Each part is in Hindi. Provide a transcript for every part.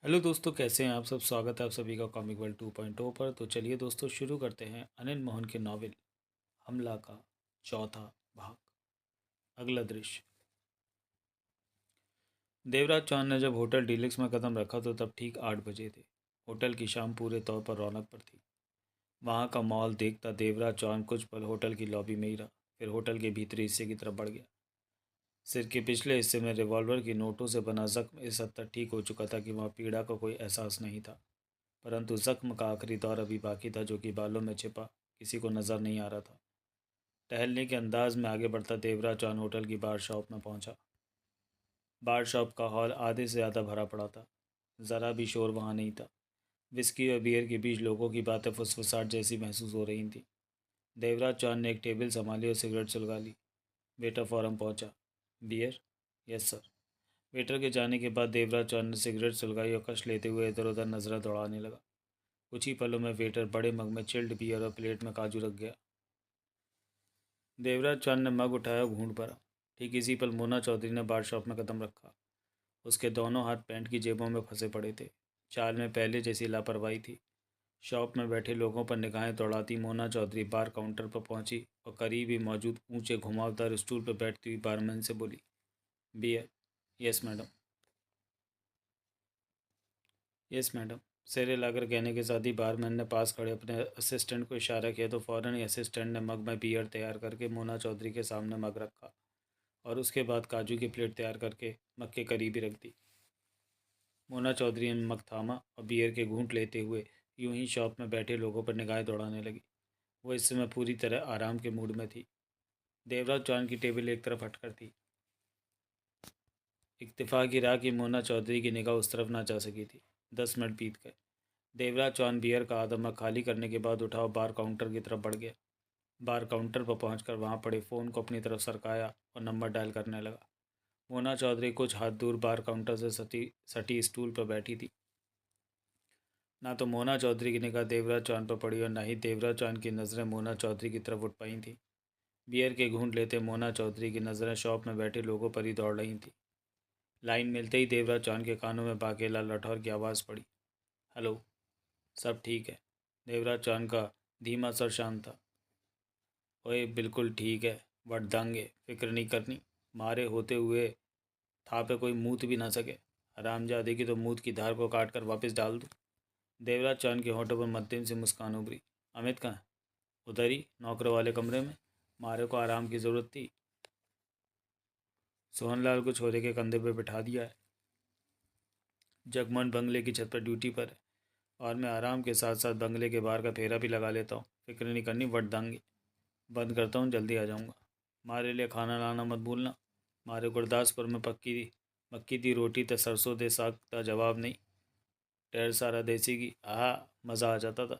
हेलो दोस्तों, कैसे हैं आप सब। स्वागत है आप सभी का कॉमिक वर्ल्ड 2.0 पर। तो चलिए दोस्तों, शुरू करते हैं अनिल मोहन के नावल हमला का चौथा भाग। अगला दृश्य। देवराज चौहान ने जब होटल डीलक्स में कदम रखा तो तब ठीक 8 बजे थे। होटल की शाम पूरे तौर पर रौनक पर थी। वहाँ का माहौल देखता देवराज चौहान कुछ पल होटल की लॉबी में ही रहा, फिर होटल के भीतरी हिस्से की तरफ बढ़ गया। सिर के पिछले हिस्से में रिवॉल्वर की नोटों से बना जख्म इस हद तक ठीक हो चुका था कि वहाँ पीड़ा का कोई एहसास नहीं था, परंतु जख्म का आखिरी दौर अभी बाकी था, जो कि बालों में छिपा किसी को नजर नहीं आ रहा था। टहलने के अंदाज में आगे बढ़ता देवराज चौहान होटल की बार शॉप में पहुंचा। बार शॉप का हॉल आधे से ज़्यादा भरा पड़ा था। ज़रा भी शोर वहाँ नहीं था। विस्की और बियर के बीच लोगों की बातें फुसफुसाहट जैसी महसूस हो रही थी। देवराज चौहान ने एक टेबल संभाली और सिगरेट सुलगा ली। वेटर फौरन पहुंचा। बियर? Yes sir. वेटर के जाने के बाद देवराज चौहान ने सिगरेट सुलगाई और कश लेते हुए इधर उधर नजरें दौड़ाने लगा। कुछ ही पलों में वेटर बड़े मग में चिल्ड बियर और प्लेट में काजू रख गया। देवराज चौहान ने मग उठाया और घूंट भरा। ठीक इसी पल मोना चौधरी ने बार शॉप में कदम रखा। उसके दोनों हाथ पैंट की जेबों में फंसे पड़े थे। चाल में पहले जैसी लापरवाही थी। शॉप में बैठे लोगों पर निगाहें दौड़ाती मोना चौधरी बार काउंटर पर पहुंची और करीब ही मौजूद ऊंचे घुमावदार स्टूल पर बैठती हुई बारमैन से बोली, beer? Yes madam. Yes madam. सिर हिलाकर कहने के साथ ही बारमैन ने पास खड़े अपने असिस्टेंट को इशारा किया तो फौरन ही असिस्टेंट ने मग में बियर तैयार करके मोना चौधरी के सामने मग रखा और उसके बाद काजू की प्लेट तैयार करके मग के करीब ही रख दी। मोना चौधरी ने मग थामा और बियर के घूंट लेते हुए यूं ही शॉप में बैठे लोगों पर निगाहें दौड़ाने लगी। वो इस समय पूरी तरह आराम के मूड में थी। देवराज चौहान की टेबल एक तरफ हटकर थी। इत्तेफाक ही रहा कि मोना चौधरी की निगाह उस तरफ ना जा सकी थी। 10 मिनट बीत गए। देवराज चौहान बियर का आधा मग खाली करने के बाद उठा और बार काउंटर की तरफ बढ़ गया। बार काउंटर पर पहुंचकर वहां पड़े फ़ोन को अपनी तरफ सरकाया और नंबर डायल करने लगा। मोना चौधरी कुछ हाथ दूर बार काउंटर से सटी सटी स्टूल पर बैठी थी। ना तो मोना चौधरी की निगाह देवराज चौहान पर पड़ी और ना ही देवराज चौहान की नज़रें मोना चौधरी की तरफ उठ पाई थी। बियर के घूंट लेते मोना चौधरी की नज़रें शॉप में बैठे लोगों पर ही दौड़ रही थी। लाइन मिलते ही देवराज चौहान के कानों में बाकेला राठौर की आवाज़ पड़ी, हेलो, सब ठीक है। देवराज चौहान का धीमा स्वर शांत था। ओए बिल्कुल ठीक है, वरदंगे, फिक्र नहीं करनी। मारे होते हुए था पे कोई मूत भी ना सके। हरामजादे की तो मूत की धार को काट कर वापस डाल दूँ। देवराज चौहान के होठों पर मध्यम से मुस्कान उभरी। अमित कहाँ है? उधर ही नौकरों वाले कमरे में। मारे को आराम की ज़रूरत थी। सोहनलाल को छोरे के कंधे पर बिठा दिया है। जगमोहन बंगले की छत पर ड्यूटी पर है और मैं आराम के साथ साथ बंगले के बाहर का फेरा भी लगा लेता हूँ। फिक्र नहीं करनी, वरदंगे। बंद करता हूँ, जल्दी आ जाऊँगा। मारे लिए खाना लाना मत भूलना। मारे गुरदासपुर में पक्की थी मक्की दी रोटी तो सरसों दे साग का जवाब नहीं। ढेर सारा देसी घी, आहा, मज़ा आ जाता था।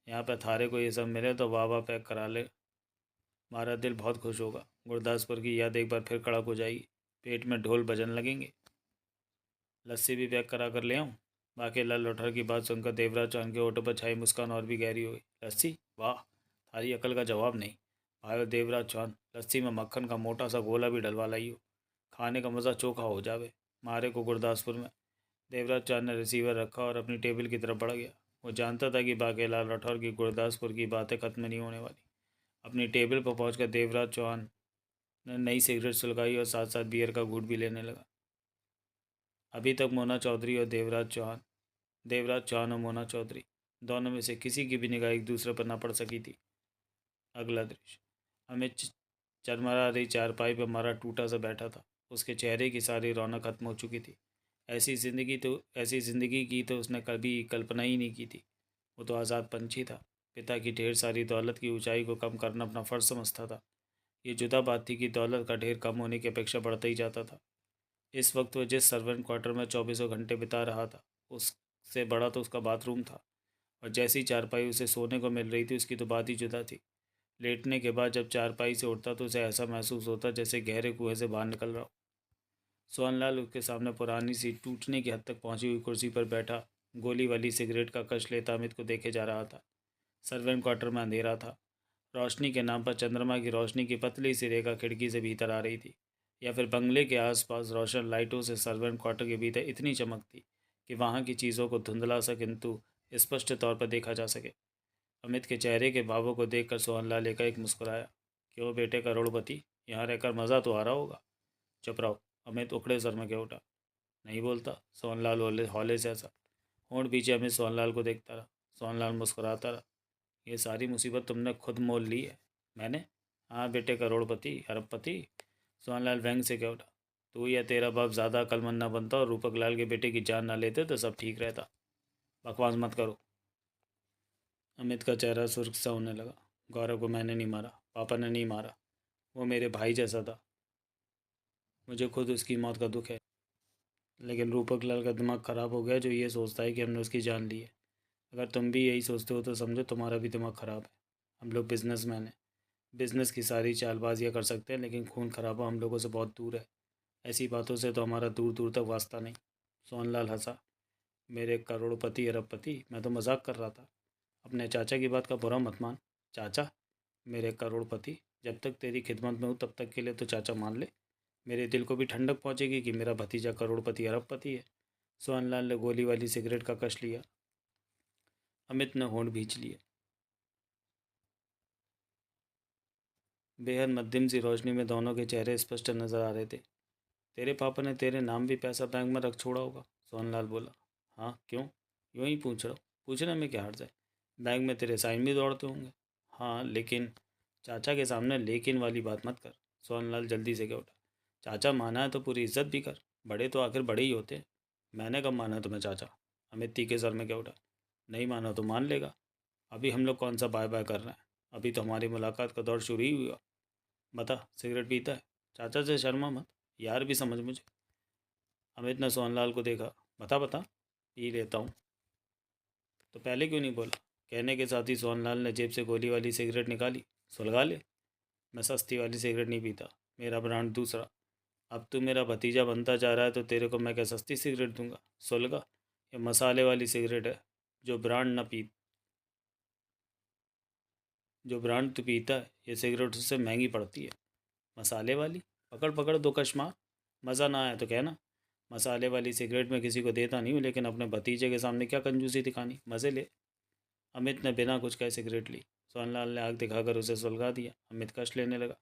यहाँ पे थारे को ये सब मिले तो वाह वाह पैक करा ले। हमारा दिल बहुत खुश होगा। गुरदासपुर की याद एक बार फिर कड़क हो जाएगी। पेट में ढोल बजने लगेंगे। लस्सी भी पैक करा कर ले आऊँ? बाकी लाल लोठर की बात सुनकर देवराज चौहान के होठों पर छाई मुस्कान और भी गहरी हो गई। लस्सी? वाह, थारी अकल का जवाब नहीं। भाई देवराज चौहान, लस्सी में मक्खन का मोटा सा गोला भी डलवा लाई हो। खाने का मज़ा चोखा हो जावे। मारे को गुरदासपुर में। देवराज चौहान ने रिसीवर रखा और अपनी टेबल की तरफ बढ़ गया। वो जानता था कि बाकेलाल राठौर की गुरदासपुर की बातें खत्म नहीं होने वाली। अपनी टेबल पर पहुंचकर देवराज चौहान ने नई सिगरेट सुलगाई और साथ साथ बियर का घूंट भी लेने लगा। अभी तक मोना चौधरी और देवराज चौहान और मोना चौधरी दोनों में से किसी की भी निगाह एक दूसरे पर न पड़ सकी थी। अगला दृश्य। अमित चरमरा रही चारपाई पर मरा टूटा सा बैठा था। उसके चेहरे की सारी रौनक खत्म हो चुकी थी। ऐसी ज़िंदगी की तो उसने कभी कल्पना ही नहीं की थी। वो तो आज़ाद पंछी था। पिता की ढेर सारी दौलत की ऊंचाई को कम करना अपना फ़र्ज समझता था। ये जुदा बात थी कि दौलत का ढेर कम होने की अपेक्षा बढ़ता ही जाता था। इस वक्त वह जिस सर्वेंट क्वार्टर में चौबीसों घंटे बिता रहा था, उससे बड़ा तो उसका बाथरूम था। और जैसी चारपाई उसे सोने को मिल रही थी, उसकी तो बात ही जुदा थी। लेटने के बाद जब चारपाई से उठता तो उसे ऐसा महसूस होता जैसे गहरे कुएं से बाहर निकल रहा हो। सोहनलाल उसके सामने पुरानी सी टूटने की हद तक पहुंची हुई कुर्सी पर बैठा गोली वाली सिगरेट का कश लेता अमित को देखे जा रहा था। सर्वेंट क्वार्टर में अंधेरा था। रोशनी के नाम पर चंद्रमा की रोशनी की पतली सी रेखा खिड़की से भीतर आ रही थी, या फिर बंगले के आसपास रोशन लाइटों से सर्वेंट क्वार्टर के भीतर इतनी चमक थी कि वहाँ की चीज़ों को धुंधला सा किंतु स्पष्ट तौर पर देखा जा सके। अमित के चेहरे के भावों को देखकर सोहनलाल एकाएक मुस्कुराया। क्यों बेटे करोड़पति, यहाँ रहकर मज़ा तो आ रहा होगा। चुप रहो, अमित उखड़े सर में कह उठा। नहीं बोलता, सोहनलाल हौले हौले से हंसा। होंठ पीछे अमित सोहनलाल को देखता रहा। सोहनलाल मुस्कुराता रहा। ये सारी मुसीबत तुमने खुद मोल ली है। मैंने? हाँ बेटे करोड़पति अरबपति, सोहनलाल व्यंग से कह उठा। तू या तेरा बाप ज़्यादा अक्लमंद ना बनता और रूपक लाल के बेटे की जान ना लेते तो सब ठीक रहता। बकवास मत करो। अमित का चेहरा सुर्ख सा होने लगा। गौरव को मैंने नहीं मारा, पापा ने नहीं मारा। वो मेरे भाई जैसा था, मुझे खुद उसकी मौत का दुख है। लेकिन रूपक लाल का दिमाग ख़राब हो गया जो ये सोचता है कि हमने उसकी जान ली है। अगर तुम भी यही सोचते हो तो समझो तुम्हारा भी दिमाग ख़राब है। हम लोग बिजनेसमैन हैं, बिजनेस की सारी चालबाजियाँ कर सकते हैं, लेकिन खून खराबा हम लोगों से बहुत दूर है। ऐसी बातों से तो हमारा दूर दूर तक वास्ता नहीं। सोहनलाल हंसा। मेरे करोड़पति अरबपति, मैं तो मजाक कर रहा था। अपने चाचा की बात का बुरा मत मान। चाचा? मेरे करोड़पति, जब तक तेरी खिदमत में हूँ तब तक के लिए तो चाचा मान ले। मेरे दिल को भी ठंडक पहुँचेगी कि मेरा भतीजा करोड़पति अरबपति है। सोहनलाल ने गोली वाली सिगरेट का कश लिया। अमित ने होंठ भींच लिए। बेहद मध्यम सी रोशनी में दोनों के चेहरे स्पष्ट नजर आ रहे थे। तेरे पापा ने तेरे नाम भी पैसा बैंक में रख छोड़ा होगा, सोहनलाल बोला। हाँ क्यों? यूँ ही पूछ रहा हूँ, पूछने में क्या हर्ज है। बैंक में तेरे साइन भी दौड़ते होंगे। हाँ लेकिन, चाचा के सामने लेकिन वाली बात मत कर। सोहनलाल जल्दी से कह उठा। चाचा माना है तो पूरी इज्जत भी कर, बड़े तो आखिर बड़े ही होते हैं। मैंने कब माना तुम्हें चाचा? अमित तीखे सर में कह उठा। नहीं माना तो मान लेगा। अभी हम लोग कौन सा बाय बाय कर रहे हैं, अभी तो हमारी मुलाकात का दौर शुरू ही हुआ। बता, सिगरेट पीता है? चाचा से शर्मा मत, यार भी समझ मुझे। अमित ने सोहनलाल को देखा। बता बता। पी लेता हूँ। तो पहले क्यों नहीं बोला? कहने के साथ ही सोहनलाल ने जेब से गोली वाली सिगरेट निकाली। सुलगा ले। मैं सस्ती वाली सिगरेट नहीं पीता, मेरा ब्रांड दूसरा। अब तू मेरा भतीजा बनता जा रहा है तो तेरे को मैं क्या सस्ती सिगरेट दूंगा? सुलगा। ये मसाले वाली सिगरेट है, जो ब्रांड न पी जो ब्रांड तू पीता है ये सिगरेट उससे महंगी पड़ती है। मसाले वाली? पकड़ पकड़ दो कश मार। मज़ा ना आया तो कहना। मसाले वाली सिगरेट मैं किसी को देता नहीं हूँ, लेकिन अपने भतीजे के सामने क्या कंजूसी दिखानी, मज़े ले। अमित ने बिना कुछ कहे सिगरेट ली। सोहनलाल ने आग दिखाकर उसे सुलगा दिया। अमित कश लेने लगा।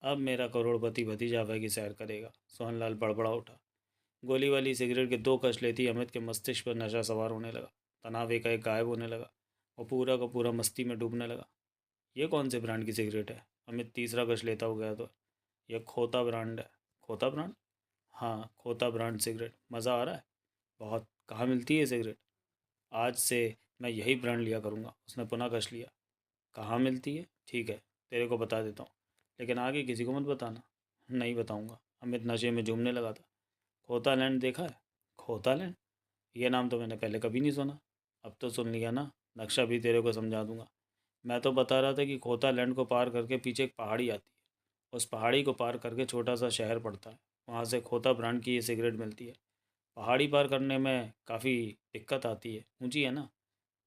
अब मेरा करोड़पति भतीजा वह की सैर करेगा, सोहनलाल बड़बड़ा उठा। गोली वाली सिगरेट के दो कश लेती अमित के मस्तिष्क पर नशा सवार होने लगा। तनाव एकाएक गायब होने लगा। वो पूरा का पूरा मस्ती में डूबने लगा। ये कौन से ब्रांड की सिगरेट है? अमित तीसरा कश लेता हो गया तो। यह खोता ब्रांड है। खोता ब्रांड? हाँ, खोता ब्रांड सिगरेट। मज़ा आ रहा है? बहुत। कहाँ मिलती है सिगरेट? आज से मैं यही ब्रांड लिया करूँगा। उसने पुनः कश लिया। कहाँ मिलती है? ठीक है, तेरे को बता देता हूँ, लेकिन आगे किसी को मत बताना। नहीं बताऊँगा। अमित नशे में झूमने लगा था। खोता लैंड देखा है? खोता लैंड? ये नाम तो मैंने पहले कभी नहीं सुना। अब तो सुन लिया ना, नक्शा भी तेरे को समझा दूंगा। मैं तो बता रहा था कि खोता लैंड को पार करके पीछे एक पहाड़ी आती है। उस पहाड़ी को पार करके छोटा सा शहर पड़ता है, वहाँ से खोता ब्रांड की ये सिगरेट मिलती है। पहाड़ी पार करने में काफ़ी दिक्कत आती है, ऊंची है ना।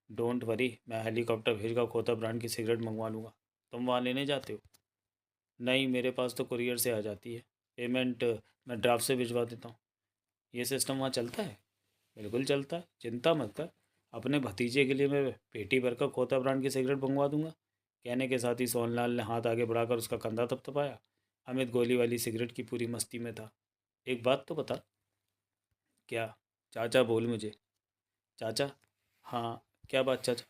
डोंट वरी, मैं हेलीकॉप्टर भेजकर खोता ब्रांड की सिगरेट मंगवा लूँगा। तुम वहाँ लेने जाते हो? नहीं, मेरे पास तो कुरियर से आ जाती है। पेमेंट मैं ड्राफ्ट से भिजवा देता हूँ। ये सिस्टम वहाँ चलता है? बिल्कुल चलता है, चिंता मत कर। अपने भतीजे के लिए मैं पेटी भर कर खोता ब्रांड की सिगरेट मंगवा दूंगा। कहने के साथ ही सोहनलाल ने हाथ आगे बढ़ाकर उसका कंधा थपथपाया। अमित गोली वाली सिगरेट की पूरी मस्ती में था। एक बात तो बता। क्या? चाचा बोल मुझे। चाचा? हाँ। क्या बात चाचा?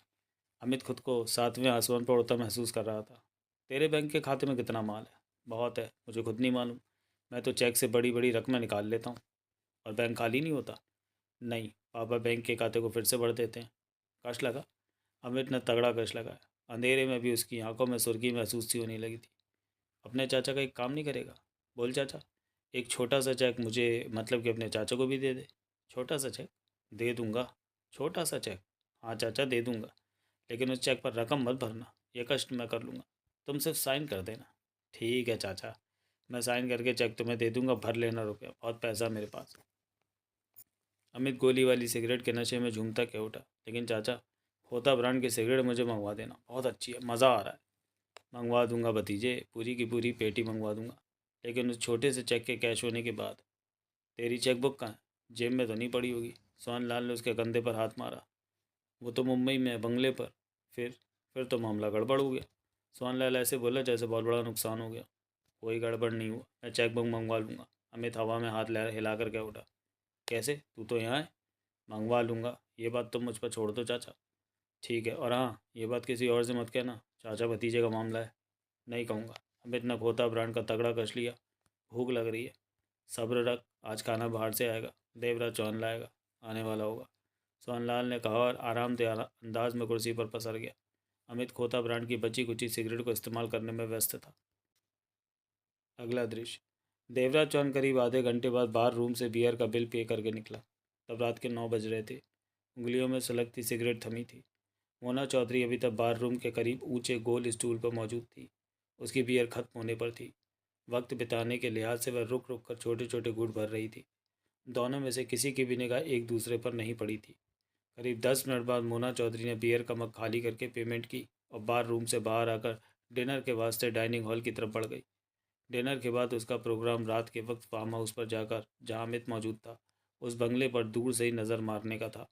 अमित खुद को सातवें आसमान पर उड़ता महसूस कर रहा था। तेरे बैंक के खाते में कितना माल है? बहुत है, मुझे खुद नहीं मालूम। मैं तो चेक से बड़ी बड़ी रकमें निकाल लेता हूँ। और बैंक खाली नहीं होता? नहीं, पापा बैंक के खाते को फिर से भर देते हैं। कश लगा? अमित ने तगड़ा कश लगाया। अंधेरे में भी उसकी आंखों में सुर्खी महसूस सी होने लगी थी। अपने चाचा का एक काम नहीं करेगा? बोल चाचा। एक छोटा सा चेक मुझे, मतलब कि अपने चाचा को भी दे दे। छोटा सा चेक? दे दूंगा। छोटा सा चेक? हाँ चाचा दे दूंगा, लेकिन उस चेक पर रकम मत भरना, ये कष्ट मैं कर लूँगा। तुम सिर्फ साइन कर देना। ठीक है चाचा, मैं साइन करके चेक तुम्हें दे दूंगा, भर लेना रुपया, बहुत पैसा मेरे पास। अमित गोली वाली सिगरेट के नशे में झूमता कह उठा। लेकिन चाचा, खोता ब्रांड की सिगरेट मुझे मंगवा देना, बहुत अच्छी है, मज़ा आ रहा है। मंगवा दूंगा भतीजे, पूरी की पूरी पेटी मंगवा दूंगा, लेकिन उस छोटे से चेक के कैश होने के बाद। तेरी चेक बुक कहाँ है? जेब में तो नहीं पड़ी होगी? सोहनलाल ने उसके कंधे पर हाथ मारा। वो तो मुंबई में है, बंगले पर। फिर तो मामला गड़बड़ हो गया। सोहनलाल ऐसे बोला जैसे बहुत बड़ा नुकसान हो गया। कोई गड़बड़ नहीं हुआ, मैं चेक बुक मंगवा लूँगा। अमित हवा में हाथ हिला कर क्या उठा। कैसे? तू तो यहाँ है। मंगवा लूँगा, ये बात तुम मुझ पर छोड़ दो चाचा। ठीक है, और हाँ, ये बात किसी और से मत कहना, चाचा भतीजे का मामला है। नहीं कहूँगा। अमित ने खोता ब्रांड का तगड़ा कस लिया। भूख लग रही है, सब्र रख, आज खाना बाहर से आएगा, देवराज चौन लाएगा, आने वाला होगा। सोहनलाल ने कहा और आराम दे अंदाज में कुर्सी पर पसर गया। अमित खोता ब्रांड की बची कुची सिगरेट को इस्तेमाल करने में व्यस्त था। अगला दृश्य। देवराज चौन करीब आधे घंटे बाद बार रूम से बियर का बिल पे करके निकला। तब रात के 9 बज रहे थे। उंगलियों में सुलगती सिगरेट थमी थी। मोना चौधरी अभी तक बार रूम के करीब ऊंचे गोल स्टूल पर मौजूद थी। उसकी बियर खत्म होने पर थी। वक्त बिताने के लिहाज से वह रुक रुक कर छोटे छोटे घूंट भर रही थी। दोनों में से किसी की भी निगाह एक दूसरे पर नहीं पड़ी थी। करीब 10 मिनट बाद मोना चौधरी ने बियर का मग खाली करके पेमेंट की और बार रूम से बाहर आकर डिनर के वास्ते डाइनिंग हॉल की तरफ बढ़ गई। डिनर के बाद उसका प्रोग्राम रात के वक्त फार्म हाउस पर जाकर, जहाँ अमित मौजूद था, उस बंगले पर दूर से ही नज़र मारने का था।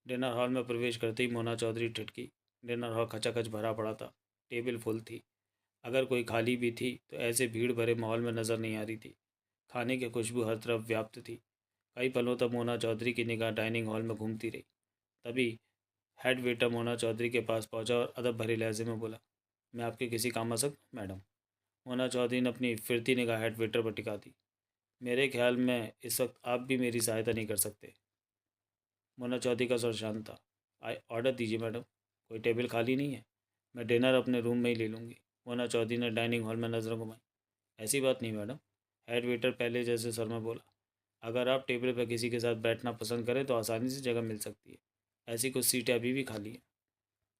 डिनर हॉल में प्रवेश करते ही मोना चौधरी ठिठकी। डिनर हॉल खचाखच भरा पड़ा था। टेबल फुल थी। अगर कोई खाली भी थी तो ऐसे भीड़ भरे माहौल में नज़र नहीं आ रही थी। खाने की खुशबू हर तरफ व्याप्त थी। कई पलों तक मोना चौधरी की निगाह डाइनिंग हॉल में घूमती रही। तभी हेड वेटर मोना चौधरी के पास पहुंचा और अदब भरे लहजे में बोला, मैं आपके किसी काम आ सकता हूं, मैडम? मोना चौधरी ने अपनी फिरती निगाह हेड वेटर पर टिका दी। मेरे ख्याल में इस वक्त आप भी मेरी सहायता नहीं कर सकते। मोना चौधरी का स्वर शांत था। आए ऑर्डर दीजिए मैडम, कोई टेबल खाली नहीं है, मैं डिनर अपने रूम में ही ले लूँगी। मोना चौधरी ने डाइनिंग हॉल में नज़र घुमाई। ऐसी बात नहीं मैडम, हेड वेटर पहले जैसे सर में बोला। अगर आप टेबल पर किसी के साथ बैठना पसंद करें तो आसानी से जगह मिल सकती है। ऐसी कुछ सीटें अभी भी खाली हैं।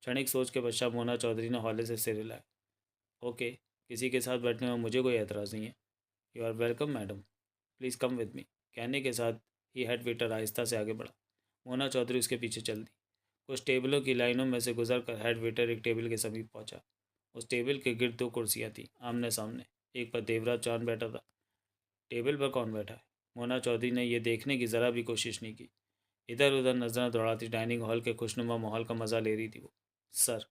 क्षणिक सोच के पश्चात मोना चौधरी ने हौले से सिर हिलाया। ओके, किसी के साथ बैठने में मुझे कोई एतराज़ नहीं है। You are welcome madam, please come with me. कहने के साथ ही हेड वेटर आहिस्ता से आगे बढ़ा। मोना चौधरी उसके पीछे चल दी। कुछ टेबलों की लाइनों में से गुजर कर हेड वेटर एक टेबल के समीप पहुंचा। उस टेबल के गिर्द 2 कुर्सियां थीं, आमने सामने। एक पर देवराज चांद बैठा था। टेबल पर कौन बैठा है? मोना चौधरी ने यह देखने की ज़रा भी कोशिश नहीं की। इधर उधर नजरें दौड़ाती डाइनिंग हॉल के खुशनुमा माहौल का मजा ले रही थी वो। सर,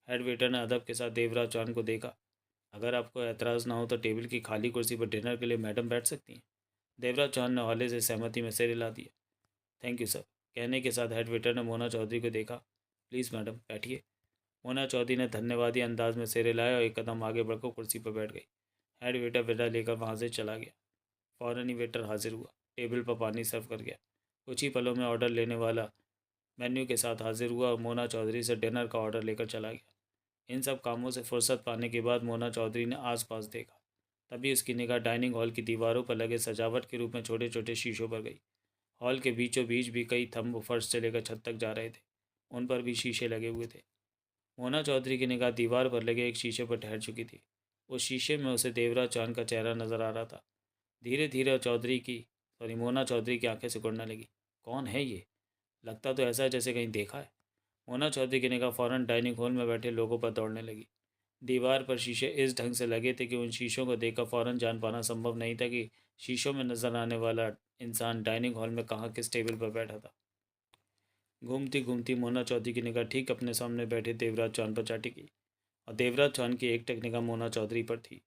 हेड वेटर ने अदब के साथ देवराज चौहान को देखा। अगर आपको एतराज़ ना हो तो टेबल की खाली कुर्सी पर डिनर के लिए मैडम बैठ सकती हैं। देवराज चौहान ने हौले से सहमति में सिर हिला दिया। Thank you sir. कहने के साथ हेड वेटर ने मोना चौधरी को देखा। प्लीज़ मैडम बैठिए। मोना चौधरी ने धन्यवादी अंदाज में सिर हिलाया और एक कदम आगे बढ़कर कुर्सी पर बैठ गई। हेड वेटर विदा लेकर वहाँ से चला गया। फ़ौरन ही वेटर हाजिर हुआ, टेबल पर पानी सर्व कर गया। कुछ ही पलों में ऑर्डर लेने वाला मेन्यू के साथ हाजिर हुआ और मोना चौधरी से डिनर का ऑर्डर लेकर चला गया। इन सब कामों से फुर्सत पाने के बाद मोना चौधरी ने आसपास देखा। तभी उसकी निगाह डाइनिंग हॉल की दीवारों पर लगे सजावट के रूप में छोटे छोटे शीशों पर गई। हॉल के बीचों बीच भी कई थंब फर्श से लेकर छत तक जा रहे थे। उन पर भी शीशे लगे हुए थे। मोना चौधरी की निगाह दीवार पर लगे एक शीशे पर ठहर चुकी थी। उस शीशे में उसे देवराज चांद का चेहरा नजर आ रहा था। धीरे धीरे मोना चौधरी की आंखें सिकुड़ने लगी। कौन है ये? लगता तो ऐसा है जैसे कहीं देखा है। मोना चौधरी की निगाह फौरन डाइनिंग हॉल में बैठे लोगों पर दौड़ने लगी। दीवार पर शीशे इस ढंग से लगे थे कि उन शीशों को देखकर फौरन जान पाना संभव नहीं था कि शीशों में नजर आने वाला इंसान डाइनिंग हॉल में कहाँ किस टेबल पर बैठा था। घूमती घूमती मोना चौधरी की निगाह ठीक अपने सामने बैठे देवराज चौहान पर जा टिकी और देवराज चौहान की एकटक निगाह मोना चौधरी पर थी।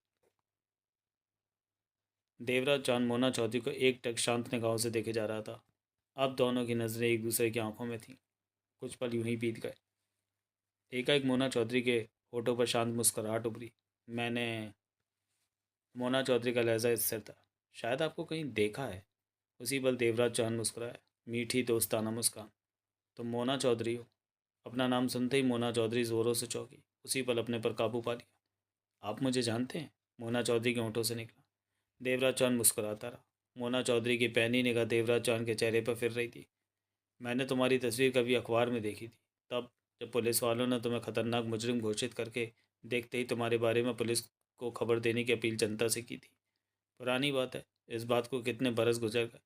देवराज चौहान मोना चौधरी को एकटक शांत निगाहों से देखे जा रहा था। अब दोनों की नज़रें एक दूसरे की आंखों में थीं। कुछ पल यूं ही बीत गए। एकाएक मोना चौधरी के होठों पर शांत मुस्कुराहट उभरी। मैंने मोना चौधरी का लहजा स्थिर था। शायद आपको कहीं देखा है। उसी पल देवराज चौहान मुस्कुराया, मीठी दोस्ताना मुस्कान। तुम मोना चौधरी हो? अपना नाम सुनते ही मोना चौधरी ज़ोरों से चौंकी। उसी पल अपने पर काबू पा लिया। आप मुझे जानते हैं? मोना चौधरी के होठों से निकला। देवराज चौहान मुस्कुराता रहा। मोना चौधरी की पैनी निगाह देवराज चौहान के चेहरे पर फिर रही थी। मैंने तुम्हारी तस्वीर कभी अखबार में देखी थी, तब जब पुलिस वालों ने तुम्हें खतरनाक मुजरिम घोषित करके देखते ही तुम्हारे बारे में पुलिस को खबर देने की अपील जनता से की थी। पुरानी बात है, इस बात को कितने बरस गुजर गए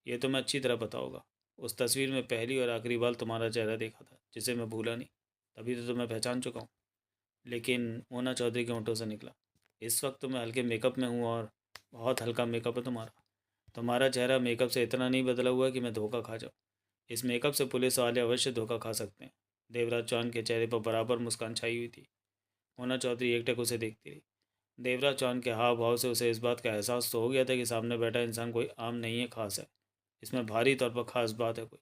ये तो मैं अच्छी तरह पता होगा। उस तस्वीर में पहली और आखिरी बार तुम्हारा चेहरा देखा था, जिसे मैं भूला नहीं। तभी तो तुम्हें पहचान चुका हूँ। लेकिन मोना चौधरी के होंठों से निकला, इस वक्त तो मैं हल्के मेकअप में हूँ और बहुत हल्का मेकअप है तुम्हारा। तुम्हारा चेहरा मेकअप से इतना नहीं बदला हुआ कि मैं धोखा खा जाऊँ। इस मेकअप से पुलिस वाले अवश्य धोखा खा सकते हैं। देवराज चौहान के चेहरे पर बराबर मुस्कान छाई हुई थी। मोना चौधरी एकटक उसे देखती रही। देवराज चौहान के हाव भाव से उसे इस बात का एहसास तो हो गया था कि सामने बैठा इंसान कोई आम नहीं है, खास है। इसमें भारी तौर पर खास बात है कोई।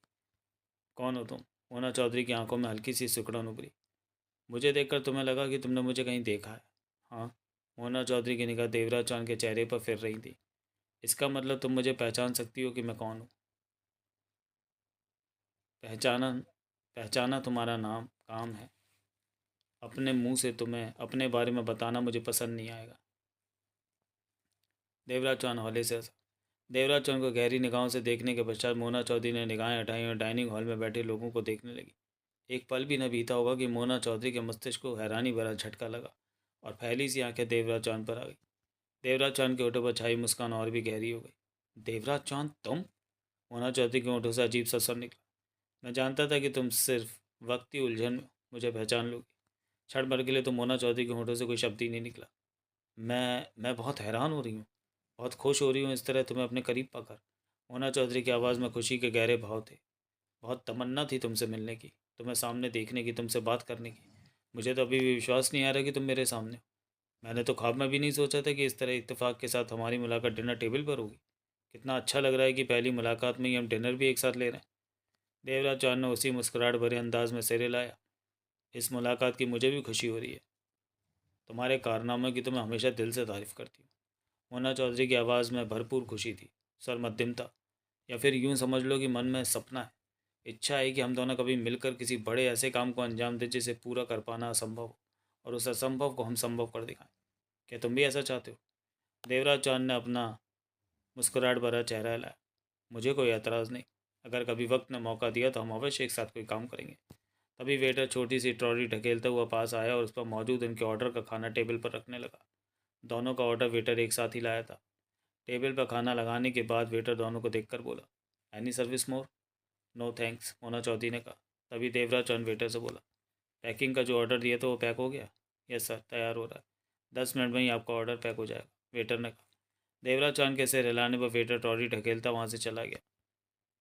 कौन हो तुम? मोना चौधरी की आंखों में हल्की सी सिकुड़न उभरी। मुझे देखकर तुम्हें लगा कि तुमने मुझे कहीं देखा है। हाँ। मोना चौधरी की निगाह देवराज चौहान के चेहरे पर फिर रही थी। इसका मतलब तुम मुझे पहचान सकती हो कि मैं कौन हूँ? पहचाना? पहचाना तुम्हारा नाम काम है। अपने मुंह से तुम्हें अपने बारे में बताना मुझे पसंद नहीं आएगा। देवराज चौहान हौले से हंसा। देवराज चौहान को गहरी निगाहों से देखने के पश्चात मोना चौधरी ने निगाहें हटाई और डाइनिंग हॉल में बैठे लोगों को देखने लगी। एक पल भी न बीता होगा कि मोना चौधरी के मस्तिष्क को हैरानी भरा झटका लगा और फैली सी आंखें देवराज चौहान पर आ गई। देवराज चौहान के होठों पर छाई मुस्कान और भी गहरी हो गई। देवराज चौहान तुम? मोना चौधरी के होठों से अजीब सा स्वर निकला। मैं जानता था कि तुम सिर्फ वक्ती उलझन में मुझे पहचान लोगी। क्षण भर के लिए तो मोना चौधरी के होठों से कोई शब्द ही नहीं निकला। मैं बहुत हैरान हो रही हूँ, बहुत खुश हो रही हूँ इस तरह तुम्हें अपने करीब पाकर। मोना चौधरी की आवाज़ में खुशी के गहरे भाव थे। बहुत तमन्ना थी तुमसे मिलने की, तुम्हें सामने देखने की, तुमसे बात करने की। मुझे तो अभी भी विश्वास नहीं आ रहा कि तुम मेरे सामने हो। मैंने तो ख्वाब में भी नहीं सोचा था कि इस तरह इत्तेफाक के साथ हमारी मुलाकात डिनर टेबल पर होगी। कितना अच्छा लग रहा है कि पहली मुलाकात में ही हम डिनर भी एक साथ ले रहे हैं। देवराज चौहान ने उसी मुस्कुराहट भरे अंदाज में सिर हिलाया। इस मुलाकात की मुझे भी खुशी हो रही है। तुम्हारे कारनामे की तो मैं हमेशा दिल से तारीफ करती हूँ। मोना चौधरी की आवाज़ में भरपूर खुशी थी, स्वर मध्यम था। या फिर यूं समझ लो कि मन में सपना है, इच्छा है कि हम दोनों कभी मिलकर किसी बड़े ऐसे काम को अंजाम दें जिसे पूरा कर पाना असंभव हो, और उस असंभव को हम संभव कर दिखाएं। क्या तुम भी ऐसा चाहते हो? देवराज चौहान ने अपना मुस्कुराहट भरा चेहरा हिलाया। मुझे कोई एतराज़ नहीं। अगर कभी वक्त ने मौका दिया तो हम अवश्य एक साथ कोई काम करेंगे। तभी वेटर छोटी सी ट्रॉली ढकेलता हुआ पास आया और उस पर मौजूद उनके ऑर्डर का खाना टेबल पर रखने लगा। दोनों का ऑर्डर वेटर एक साथ ही लाया था। टेबल पर खाना लगाने के बाद वेटर दोनों को देखकर बोला, एनी सर्विस मोर? नो थैंक्स, मोना चौधरी ने कहा। तभी देवराज चौहान वेटर से बोला, पैकिंग का जो ऑर्डर दिया था वो पैक हो गया? यस सर, तैयार हो रहा है। 10 मिनट में ही आपका ऑर्डर पैक हो जाएगा, वेटर ने कहा। देवराज चौहान के सिर हिलाने पर वेटर ट्रॉली ढकेलता वहाँ से चला गया।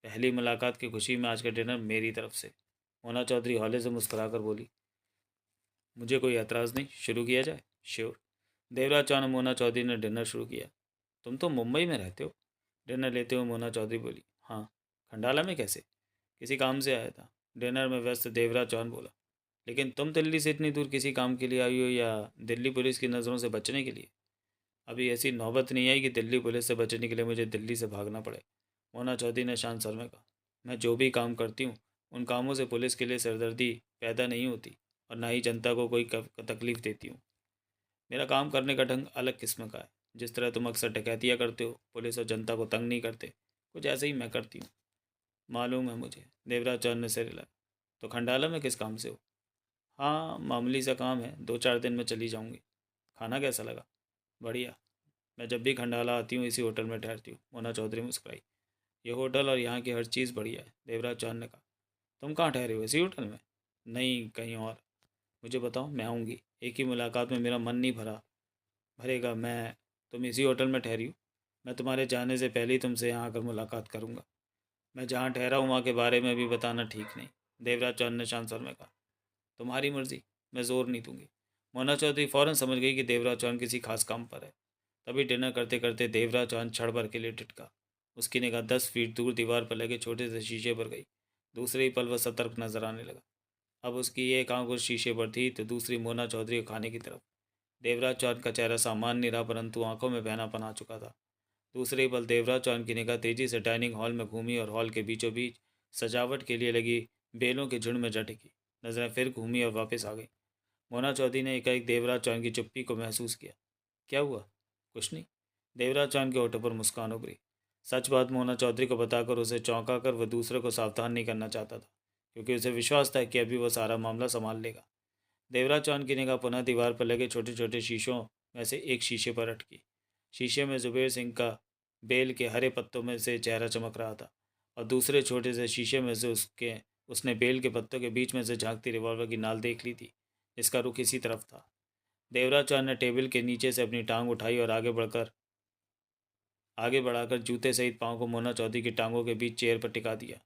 पहली मुलाकात की खुशी में आज का डिनर मेरी तरफ से, मोना चौधरी हौले से मुस्कुराकर बोली। मुझे कोई एतराज़ नहीं, शुरू किया जाए? श्योर। देवराज चौहान और मोना चौधरी ने डिनर शुरू किया। तुम तो मुंबई में रहते हो? डिनर लेते हुए मोना चौधरी बोली। हाँ। खंडाला में कैसे? किसी काम से आया था। डिनर में व्यस्त देवराज चौहान बोला। लेकिन तुम दिल्ली से इतनी दूर किसी काम के लिए आई हो, या दिल्ली पुलिस की नज़रों से बचने के लिए? अभी ऐसी नौबत नहीं आई कि दिल्ली पुलिस से बचने के लिए मुझे दिल्ली से भागना पड़े, मोना चौधरी ने शांत स्वर में कहा। मैं जो भी काम करती हूँ उन कामों से पुलिस के लिए सिरदर्दी पैदा नहीं होती, और ना ही जनता को कोई तकलीफ़ देती हूँ। मेरा काम करने का ढंग अलग किस्म का है। जिस तरह तुम अक्सर डकैतियाँ करते हो, पुलिस और जनता को तंग नहीं करते, कुछ ऐसे ही मैं करती हूँ। मालूम है मुझे, देवराज चौहान ने सिर हिलाया। तो खंडाला में किस काम से हो? हाँ, मामूली सा काम है, 2-4 दिन में चली जाऊँगी। खाना कैसा लगा? बढ़िया। मैं जब भी खंडाला आती हूँ इसी होटल में ठहरती हूँ, मोना चौधरी मुस्कुराई। ये होटल और यहाँ की हर चीज़ बढ़िया है, देवराज चौहान ने कहा। तुम कहाँ ठहरे हो, इसी होटल में? नहीं, कहीं और। मुझे बताओ, मैं आऊँगी। एक ही मुलाकात में मेरा मन नहीं भरेगा। तुम इसी होटल में ठहरी हो? मैं तुम्हारे जाने से पहले ही तुमसे यहाँ आकर मुलाकात करूँगा। मैं जहाँ ठहरा हूँ वहाँ के बारे में भी बताना ठीक नहीं, देवराज चौहान ने शांत स्वर में कहा। तुम्हारी मर्जी, मैं जोर नहीं दूंगी। मोना चौधरी फौरन समझ गई कि देवराज चौहान किसी खास काम पर है। तभी डिनर करते करते देवराज चौहान क्षण भर के लिए टिटका। उसकी निगाह 10 फीट दूर दीवार पर लगे छोटे से शीशे पर गई। दूसरे ही पल वह सतर्क नजर आने लगा। अब उसकी एक आंख उस शीशे पर थी तो दूसरी मोना चौधरी के खाने की तरफ। देवराज चौहान का चेहरा सामान्य नहीं रहा, परंतु आंखों में बहनापन आ चुका था। दूसरे ही पल देवराज चौहान की निगाह तेजी से डाइनिंग हॉल में घूमी और हॉल के बीचों बीच सजावट के लिए लगी बेलों के झुंड में जा टिकी। नजरें फिर घूमी और वापस आ गई। मोना चौधरी ने एकाएक देवराज चौहान की चुप्पी को महसूस किया। क्या हुआ? कुछ नहीं। देवराज चौहान के होठों पर मुस्कान उभरी। सच बात मोना चौधरी को बताकर उसे चौंका कर वह दूसरे को सावधान नहीं करना चाहता था, क्योंकि उसे विश्वास था कि अभी वह सारा मामला संभाल लेगा। देवराज चौहान की निगाह पुनः दीवार पर लगे छोटे छोटे शीशों में से एक शीशे पर अटकी। शीशे में जुबेर सिंह का बेल के हरे पत्तों में से चेहरा चमक रहा था, और दूसरे छोटे से शीशे में से उसने बेल के पत्तों के बीच में से झांकती रिवॉल्वर की नाल देख ली थी, जिसका रुख इसी तरफ था। देवराज चौहान ने टेबल के नीचे से अपनी टांग उठाई और आगे बढ़ाकर जूते सहित पाँव को मोना चौधरी की टांगों के बीच चेयर पर टिका दिया।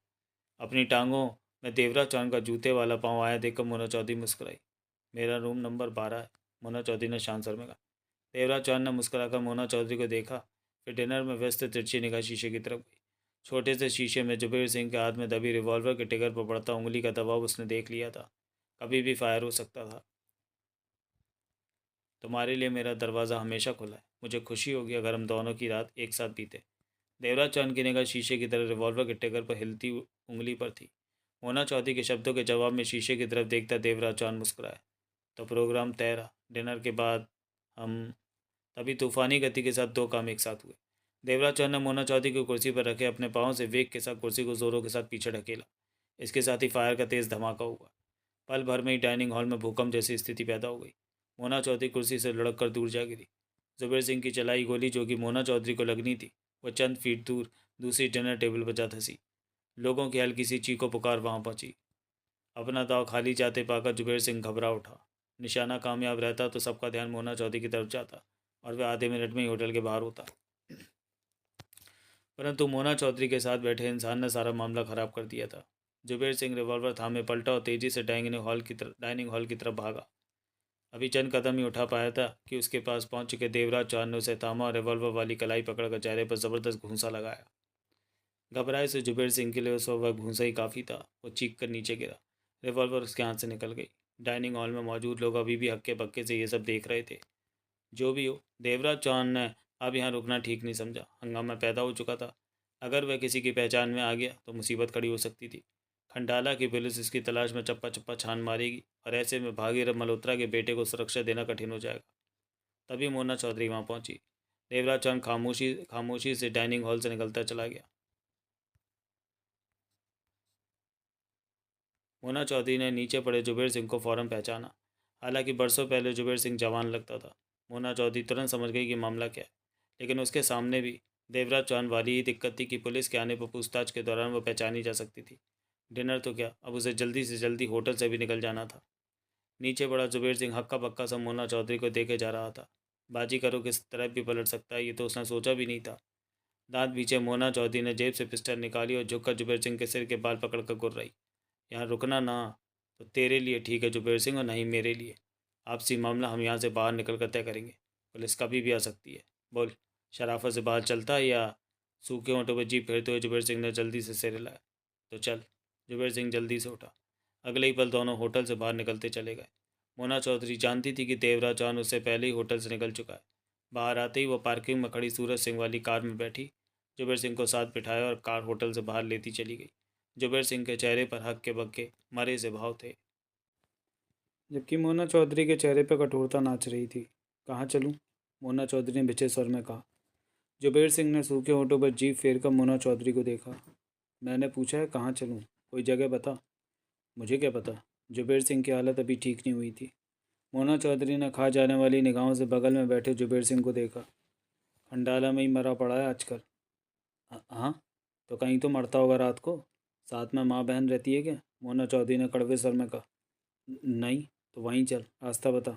अपनी टांगों में देवराज चांद का जूते वाला पाँव आया देखकर मोना चौधरी मुस्कुराई। मेरा रूम नंबर 12 है, मोना चौधरी ने शांत स्वर में कहा। देवराज चांद ने मुस्कुराकर मोना चौधरी को देखा, फिर डिनर में व्यस्त तिरछी निगाह शीशे की तरफ गई। छोटे से शीशे में जुबेर सिंह के हाथ में दबी रिवॉल्वर के टिगर पर पड़ता उंगली का दबाव उसने देख लिया था। कभी भी फायर हो सकता था। तुम्हारे लिए मेरा दरवाज़ा हमेशा खुला है। मुझे खुशी होगी अगर हम दोनों की रात एक साथ बीते। देवराज चांद की निगाह शीशे की तरह रिवॉल्वर के टिगर पर हिलती उंगली पर थी। मोना चौधरी के शब्दों के जवाब में शीशे की तरफ देखता देवराज चांद मुस्कुराया। तो प्रोग्राम तय रहा। डिनर के बाद हम तभी तूफानी गति के साथ दो काम एक साथ हुए। देवराज चांद ने मोना चौधरी को कुर्सी पर रखे अपने पाँव से वेग के साथ कुर्सी को जोरों के साथ पीछे ढकेला। इसके साथ ही फायर का तेज धमाका हुआ। पल भर में ही डाइनिंग हॉल में भूकंप जैसी स्थिति पैदा हो गई। मोना चौधरी कुर्सी से लुढ़क कर दूर जा गिरी। जुबेर सिंह की चलाई गोली जो कि मोना चौधरी को लगनी थी, वह चंद फीट दूर दूसरी डिनर टेबल पर जा धंसी। लोगों की हल्की सी चीखों पुकार वहां पहुंची। अपना दाव खाली जाते पाकर जुबेर सिंह घबरा उठा। निशाना कामयाब रहता तो सबका ध्यान मोना चौधरी की तरफ जाता और वह आधे मिनट में ही होटल के बाहर होता। परंतु मोना चौधरी के साथ बैठे इंसान ने सारा मामला खराब कर दिया था। जुबेर सिंह रिवॉल्वर थामे पलटा और तेजी से डाइनिंग हॉल की तरफ भागा। अभी चंद कदम ही उठा पाया था कि उसके पास पहुंच चुके देवराज चांद ने उसे थामा और रिवॉल्वर वाली कलाई पकड़कर चेहरे पर जबरदस्त घूंसा लगाया। घबराए से जुबेर सिंह के लिए उस वक्त घूंसा ही काफ़ी था। वो चीख कर नीचे गिरा। रिवॉल्वर उसके हाथ से निकल गई। डाइनिंग हॉल में मौजूद लोग अभी भी हक्के बक्के से ये सब देख रहे थे। जो भी हो, देवराज चौहान ने अब यहाँ रुकना ठीक नहीं समझा। हंगामा पैदा हो चुका था। अगर वह किसी की पहचान में आ गया तो मुसीबत खड़ी हो सकती थी। खंडाला की पुलिस इसकी तलाश में चप्पा चप्पा छान मारेगी और ऐसे में भागीरथ मल्होत्रा के बेटे को सुरक्षा देना कठिन हो जाएगा। तभी मोना चौधरी वहाँ पहुंची। देवराज चौहान खामोशी खामोशी से डाइनिंग हॉल से निकलता चला गया। मोना चौधरी ने नीचे पड़े जुबेर सिंह को फौरन पहचाना। हालांकि बरसों पहले जुबेर सिंह जवान लगता था। मोना चौधरी तुरंत समझ गई कि मामला क्या है, लेकिन उसके सामने भी देवराज चौहान वाली ही दिक्कत थी कि पुलिस के आने पर पूछताछ के दौरान वो पहचानी जा सकती थी। डिनर तो क्या, अब उसे जल्दी से जल्दी होटल से भी निकल जाना था। नीचे बड़ा जुबेर सिंह हक्का बक्का सा मोना चौधरी को देखे जा रहा था। बाजी करो किस तरफ भी पलट सकता है, ये तो उसने सोचा भी नहीं था। दांत पीछे मोना चौधरी ने जेब से पिस्टल निकाली और झुककर जुबेर सिंह के सिर के बाल पकड़कर गुर्राई। यहाँ रुकना ना तो तेरे लिए ठीक है जुबेर सिंह, और नहीं मेरे लिए। आपसी मामला हम यहाँ से बाहर निकल कर तय करेंगे। पुलिस कभी भी आ सकती है। बोल, शराफत से बाहर चलता है या? सूखे होंठों पर जीप फेरते हुए जुबेर सिंह ने जल्दी से सिर हिलाया। तो चल। जुबेर सिंह जल्दी से उठा। अगले ही पल दोनों होटल से बाहर निकलते चले गए। मोना चौधरी जानती थी कि देवराज चांद उससे पहले ही होटल से निकल चुका है। बाहर आते ही वह पार्किंग में खड़ी सूरज सिंह वाली कार में बैठी, जुबेर सिंह को साथ बिठाया और कार होटल से बाहर लेती चली गई। जुबेर सिंह के चेहरे पर हक्के बक्के मरे से भाव थे, जबकि मोना चौधरी के चेहरे पर कठोरता नाच रही थी। कहाँ चलूँ? मोना चौधरी ने भिचे स्वर में कहा। जुबेर सिंह ने सूखे होठों पर जीभ फेर कर मोना चौधरी को देखा। मैंने पूछा है कहाँ चलूँ, कोई जगह बता। मुझे क्या पता। जुबेर सिंह की हालत अभी ठीक नहीं हुई थी। मोना चौधरी ने खा जाने वाली निगाहों से बगल में बैठे जुबेर सिंह को देखा। खंडाला में ही मरा पड़ा है आजकल। हाँ, तो कहीं तो मरता होगा रात को। साथ में माँ बहन रहती है क्या? मोना चौधरी ने कड़वे स्वर में कहा। नहीं, तो वहीं चल, रास्ता बता।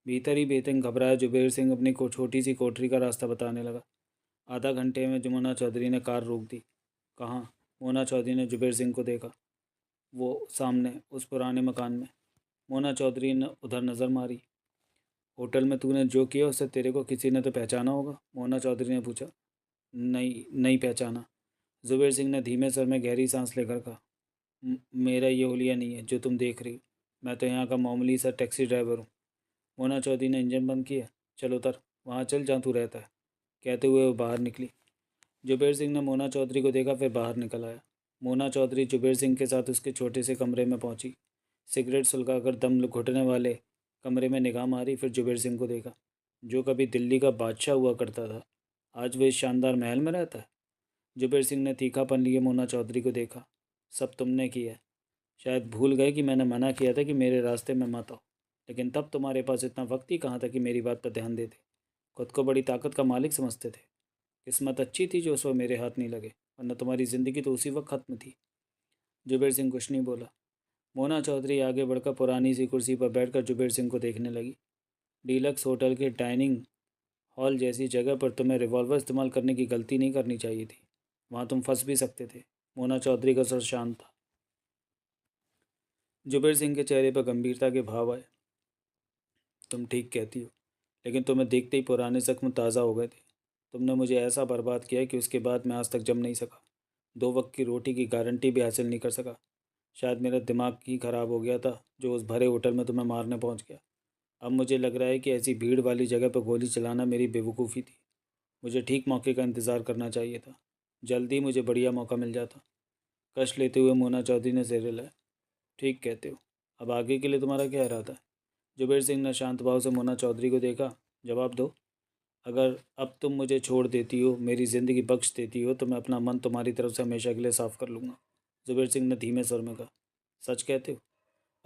भीतर ही बेतंग घबराया जुबेर सिंह अपनी को छोटी सी कोठरी का रास्ता बताने लगा। आधा घंटे में मोना चौधरी ने कार रोक दी। कहाँ? मोना चौधरी ने जुबेर सिंह को देखा। वो सामने उस पुराने मकान में। मोना चौधरी ने उधर नज़र मारी। होटल में तूने जो किया उससे तेरे को किसी ने तो पहचाना होगा? मोना चौधरी ने पूछा। नहीं, नहीं पहचाना। जुबेर सिंह ने धीमे स्वर में गहरी सांस लेकर कहा। मेरा ये हुलिया नहीं है जो तुम देख रही हो। मैं तो यहाँ का मामूली सा टैक्सी ड्राइवर हूँ। मोना चौधरी ने इंजन बंद किया। चल उतर, वहाँ चल जहाँ तू रहता है, कहते हुए वो बाहर निकली। जुबेर सिंह ने मोना चौधरी को देखा, फिर बाहर निकल आया। मोना चौधरी जुबेर सिंह के साथ उसके छोटे से कमरे में पहुंची। सिगरेट सुलगाकर दम घुटने वाले कमरे में निगाह मारी, फिर जुबेर सिंह को देखा। जो कभी दिल्ली का बादशाह हुआ करता था, आज वह इस शानदार महल में रहता है। जुबेर सिंह ने तीखापन लिए मोना चौधरी को देखा। सब तुमने किया है। शायद भूल गए कि मैंने मना किया था कि मेरे रास्ते में मत आओ, लेकिन तब तुम्हारे पास इतना वक्त ही कहाँ था कि मेरी बात पर ध्यान देते। खुद को बड़ी ताकत का मालिक समझते थे। किस्मत अच्छी थी जो उस वक्त मेरे हाथ नहीं लगे, वरना तुम्हारी ज़िंदगी तो उसी वक्त ख़त्म थी। जुबेर सिंह कुछ नहीं बोला। मोना चौधरी आगे बढ़कर पुरानी सी कुर्सी पर बैठकर जुबेर सिंह को देखने लगी। डीलक्स होटल के डाइनिंग हॉल जैसी जगह पर तुम्हें रिवॉल्वर इस्तेमाल करने की गलती नहीं करनी चाहिए थी। वहाँ तुम फंस भी सकते थे। मोना चौधरी का स्वर शांत था। जुबेर सिंह के चेहरे पर गंभीरता के भाव आए। तुम ठीक कहती हो, लेकिन तुम्हें देखते ही पुराने जख्म ताज़ा हो गए थे। तुमने मुझे ऐसा बर्बाद किया कि उसके बाद मैं आज तक जम नहीं सका। 2 वक्त की रोटी की गारंटी भी हासिल नहीं कर सका। शायद मेरा दिमाग ही खराब हो गया था जो उस भरे होटल में तुम्हें मारने पहुंच गया। अब मुझे लग रहा है कि ऐसी भीड़ वाली जगह पर गोली चलाना मेरी बेवकूफ़ी थी। मुझे ठीक मौके का इंतज़ार करना चाहिए था। जल्दी मुझे बढ़िया मौका मिल जाता। कष्ट लेते हुए मोना चौधरी ने सिर हिलाया। ठीक कहते हो। अब आगे के लिए तुम्हारा क्या इरादा है? जुबेर सिंह ने शांत भाव से मोना चौधरी को देखा। जवाब दो। अगर अब तुम मुझे छोड़ देती हो, मेरी ज़िंदगी बख्श देती हो, तो मैं अपना मन तुम्हारी तरफ से हमेशा के लिए साफ़ कर लूँगा। जुबेर सिंह ने धीमे स्वर में कहा। सच कहते हो?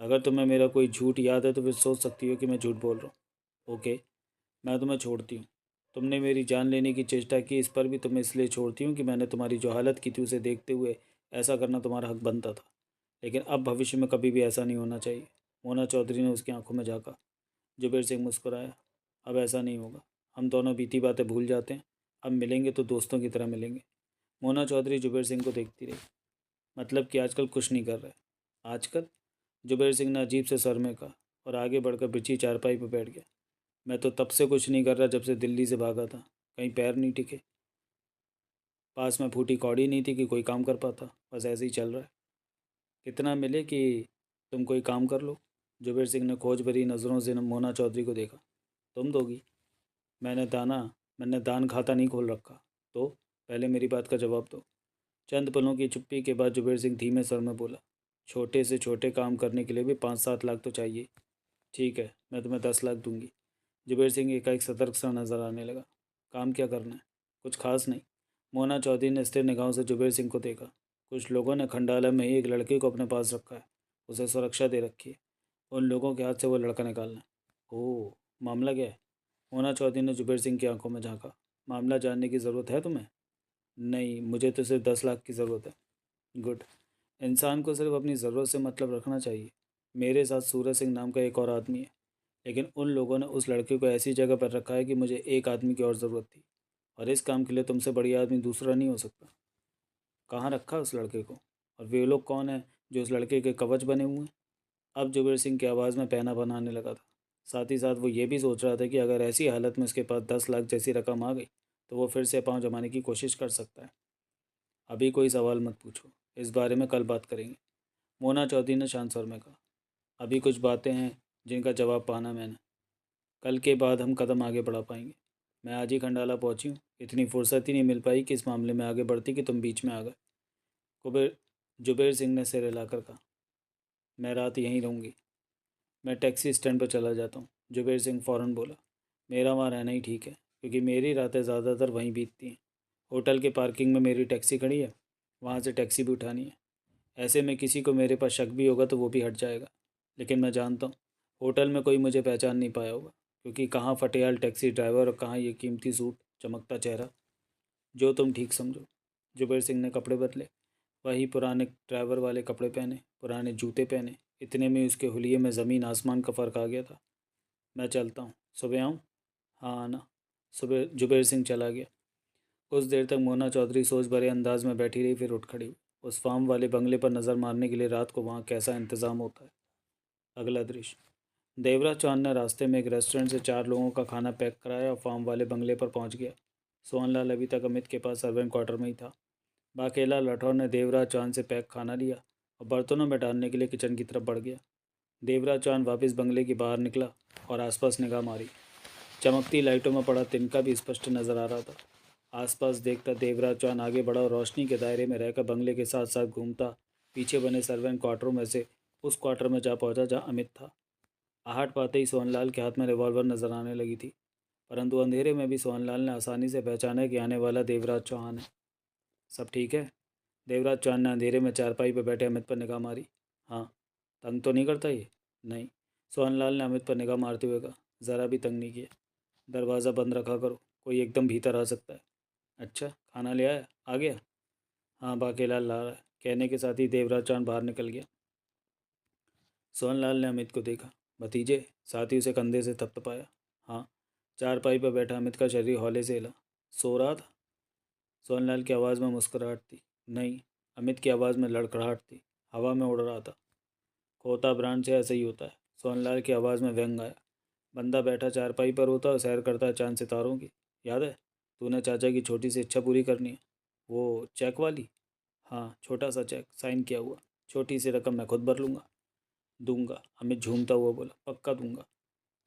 अगर तुम्हें मेरा कोई झूठ याद है तो फिर सोच सकती हो कि मैं झूठ बोल रहा हूँ। ओके, मैं तुम्हें छोड़ती हूँ। तुमने मेरी जान लेने की चेष्टा की, इस पर भी तुम्हें इसलिए छोड़ती हूँ कि मैंने तुम्हारी जो हालत की थी उसे देखते हुए ऐसा करना तुम्हारा हक बनता था। लेकिन अब भविष्य में कभी भी ऐसा नहीं होना चाहिए। मोना चौधरी ने उसकी आंखों में झाँका। जुबेर सिंह मुस्कुराया। अब ऐसा नहीं होगा। हम दोनों बीती बातें भूल जाते हैं। अब मिलेंगे तो दोस्तों की तरह मिलेंगे। मोना चौधरी जुबेर सिंह को देखती रही। मतलब कि आजकल कुछ नहीं कर रहे? आजकल? जुबेर सिंह ने अजीब से सर में कहा और आगे बढ़कर बिछी चारपाई पर बैठ गया। मैं तो तब से कुछ नहीं कर रहा जब से दिल्ली से भागा था। कहीं पैर नहीं टिके। पास में फूटी कौड़ी नहीं थी कि कोई काम कर पाता। बस ऐसे ही चल रहा है। कितना मिले कि तुम कोई काम कर लो? जुबेर सिंह ने खोज भरी नज़रों से मोना चौधरी को देखा। तुम दोगी? मैंने दाना मैंने दान खाता नहीं खोल रखा। तो पहले मेरी बात का जवाब दो। चंद पलों की चुप्पी के बाद जुबेर सिंह धीमे स्वर में बोला। छोटे से छोटे काम करने के लिए भी 5-7 लाख तो चाहिए। ठीक है, मैं तुम्हें 10 लाख दूंगी। जुबेर सिंह एकाएक सतर्क सा नजर आने लगा। काम क्या करना है? कुछ खास नहीं। मोना चौधरी ने स्थिर निगाहों से जुबेर सिंह को देखा। कुछ लोगों ने खंडाला में ही एक लड़के को अपने पास रखा है। उसे सुरक्षा दे रखी है। उन लोगों के हाथ से वो लड़का निकालना है। ओह, मामला क्या है? मोना चौधरी ने जुबेर सिंह की आंखों में झांका। मामला जानने की ज़रूरत है तुम्हें? नहीं, मुझे तो सिर्फ 10 लाख की ज़रूरत है। गुड। इंसान को सिर्फ अपनी ज़रूरत से मतलब रखना चाहिए। मेरे साथ सूरज सिंह नाम का एक और आदमी है, लेकिन उन लोगों ने उस लड़के को ऐसी जगह पर रखा है कि मुझे एक आदमी की और ज़रूरत थी, और इस काम के लिए तुमसे बढ़िया आदमी दूसरा नहीं हो सकता। कहाँ रखा उस लड़के को? और वे लोग कौन हैं जो उस लड़के के कवच बने हुए हैं? अब जुबेर सिंह की आवाज़ में पैना बनाने लगा था। साथ ही साथ वो ये भी सोच रहा था कि अगर ऐसी हालत में उसके पास 10 लाख जैसी रकम आ गई तो वो फिर से पाँव जमाने की कोशिश कर सकता है। अभी कोई सवाल मत पूछो, इस बारे में कल बात करेंगे। मोना चौधरी ने शांत स्वर में कहा। अभी कुछ बातें हैं जिनका जवाब पाना मैंने। कल के बाद हम कदम आगे बढ़ा पाएंगे। मैं आज ही खंडाला पहुंची हूँ। इतनी फुर्सत ही नहीं मिल पाई कि इस मामले में आगे बढ़ती कि तुम बीच में आ गए। कुबेर जुबेर सिंह ने सिर हिलाकर कहा। मैं रात यहीं रहूँगी। मैं टैक्सी स्टैंड पर चला जाता हूँ। जुबेर सिंह फ़ौरन बोला। मेरा वहाँ रहना ही ठीक है, क्योंकि मेरी रातें ज़्यादातर वहीं बीतती हैं। होटल के पार्किंग में मेरी टैक्सी खड़ी है, वहाँ से टैक्सी भी उठानी है। ऐसे में किसी को मेरे पास शक भी होगा तो वो भी हट जाएगा। लेकिन मैं जानता हूँ होटल में कोई मुझे पहचान नहीं पाया होगा, क्योंकि कहाँ फटेयाल टैक्सी ड्राइवर और कहाँ ये कीमती सूट, चमकता चेहरा। जो तुम ठीक समझो। जुबेर सिंह ने कपड़े बदले। वही पुराने ड्राइवर वाले कपड़े पहने, पुराने जूते पहने। इतने में उसके हुलिये में ज़मीन आसमान का फ़र्क आ गया था। मैं चलता हूँ, सुबह आऊँ? हाँ आना। सुबह जुबेर सिंह चला गया। कुछ देर तक मोना चौधरी सोच भरे अंदाज में बैठी रही, फिर उठ खड़ी हुई। उस फार्म वाले बंगले पर नज़र मारने के लिए रात को वहाँ कैसा इंतज़ाम होता है। अगला दृश्य। देवराज चौहान ने रास्ते में एक रेस्टोरेंट से 4 लोगों का खाना पैक कराया और फार्म वाले बंगले पर पहुंच गया। सोहनलाल अभी तक अमित के पास सर्वेंट क्वार्टर में ही था। बाकेला राठौर ने देवराज चौहान से पैक खाना लिया और बर्तनों में डालने के लिए किचन की तरफ बढ़ गया। देवराज चौहान वापस बंगले के बाहर निकला और आसपास निगाह मारी। चमकती लाइटों में पड़ा तिनका भी स्पष्ट नजर आ रहा था। आसपास देखता देवराज चौहान आगे बढ़ा और रोशनी के दायरे में रहकर बंगले के साथ साथ घूमता पीछे बने सर्वेंट क्वार्टरों में से उस क्वार्टर में जा पहुंचा जहां अमित था। आहट पाते ही सोहनलाल के हाथ में रिवॉल्वर नजर आने लगी थी, परंतु अंधेरे में भी सोहनलाल ने आसानी से पहचाना कि आने वाला देवराज चौहान है। सब ठीक है? देवराज चौहान ने अंधेरे में चारपाई पर बैठे अमित पर निगाह मारी। हाँ। तंग तो नहीं करता ये? नहीं। सोहनलाल ने अमित पर निगाह मारते हुए कहा। ज़रा भी तंग नहीं किया। दरवाज़ा बंद रखा करो, कोई एकदम भीतर आ सकता है। अच्छा, खाना ले आया? आ गया? हाँ, बाकेलाल ला रहा है, कहने के साथ ही देवराज चौहान बाहर निकल गया। सोहनलाल ने अमित को देखा। भतीजे? साथ ही उसे कंधे से थपथपाया। हाँ। चारपाई पर बैठा अमित का शरीर हौले से हिला। सो रहा था? सोहनलाल की आवाज़ में मुस्कुराहट थी। नहीं, अमित की आवाज़ में लड़खड़ाहट थी। हवा में उड़ रहा था। खोता ब्रांड से ऐसा ही होता है। सोहनलाल की आवाज़ में व्यंग आया। बंदा बैठा चारपाई पर होता और सैर करता है चांद सितारों की। याद है, तूने चाचा की छोटी सी इच्छा पूरी करनी है, वो चेक वाली। हाँ, छोटा सा चेक, साइन किया हुआ। छोटी सी रकम मैं खुद भर लूँगा। दूंगा, अमित झूमता हुआ बोला। पक्का दूंगा।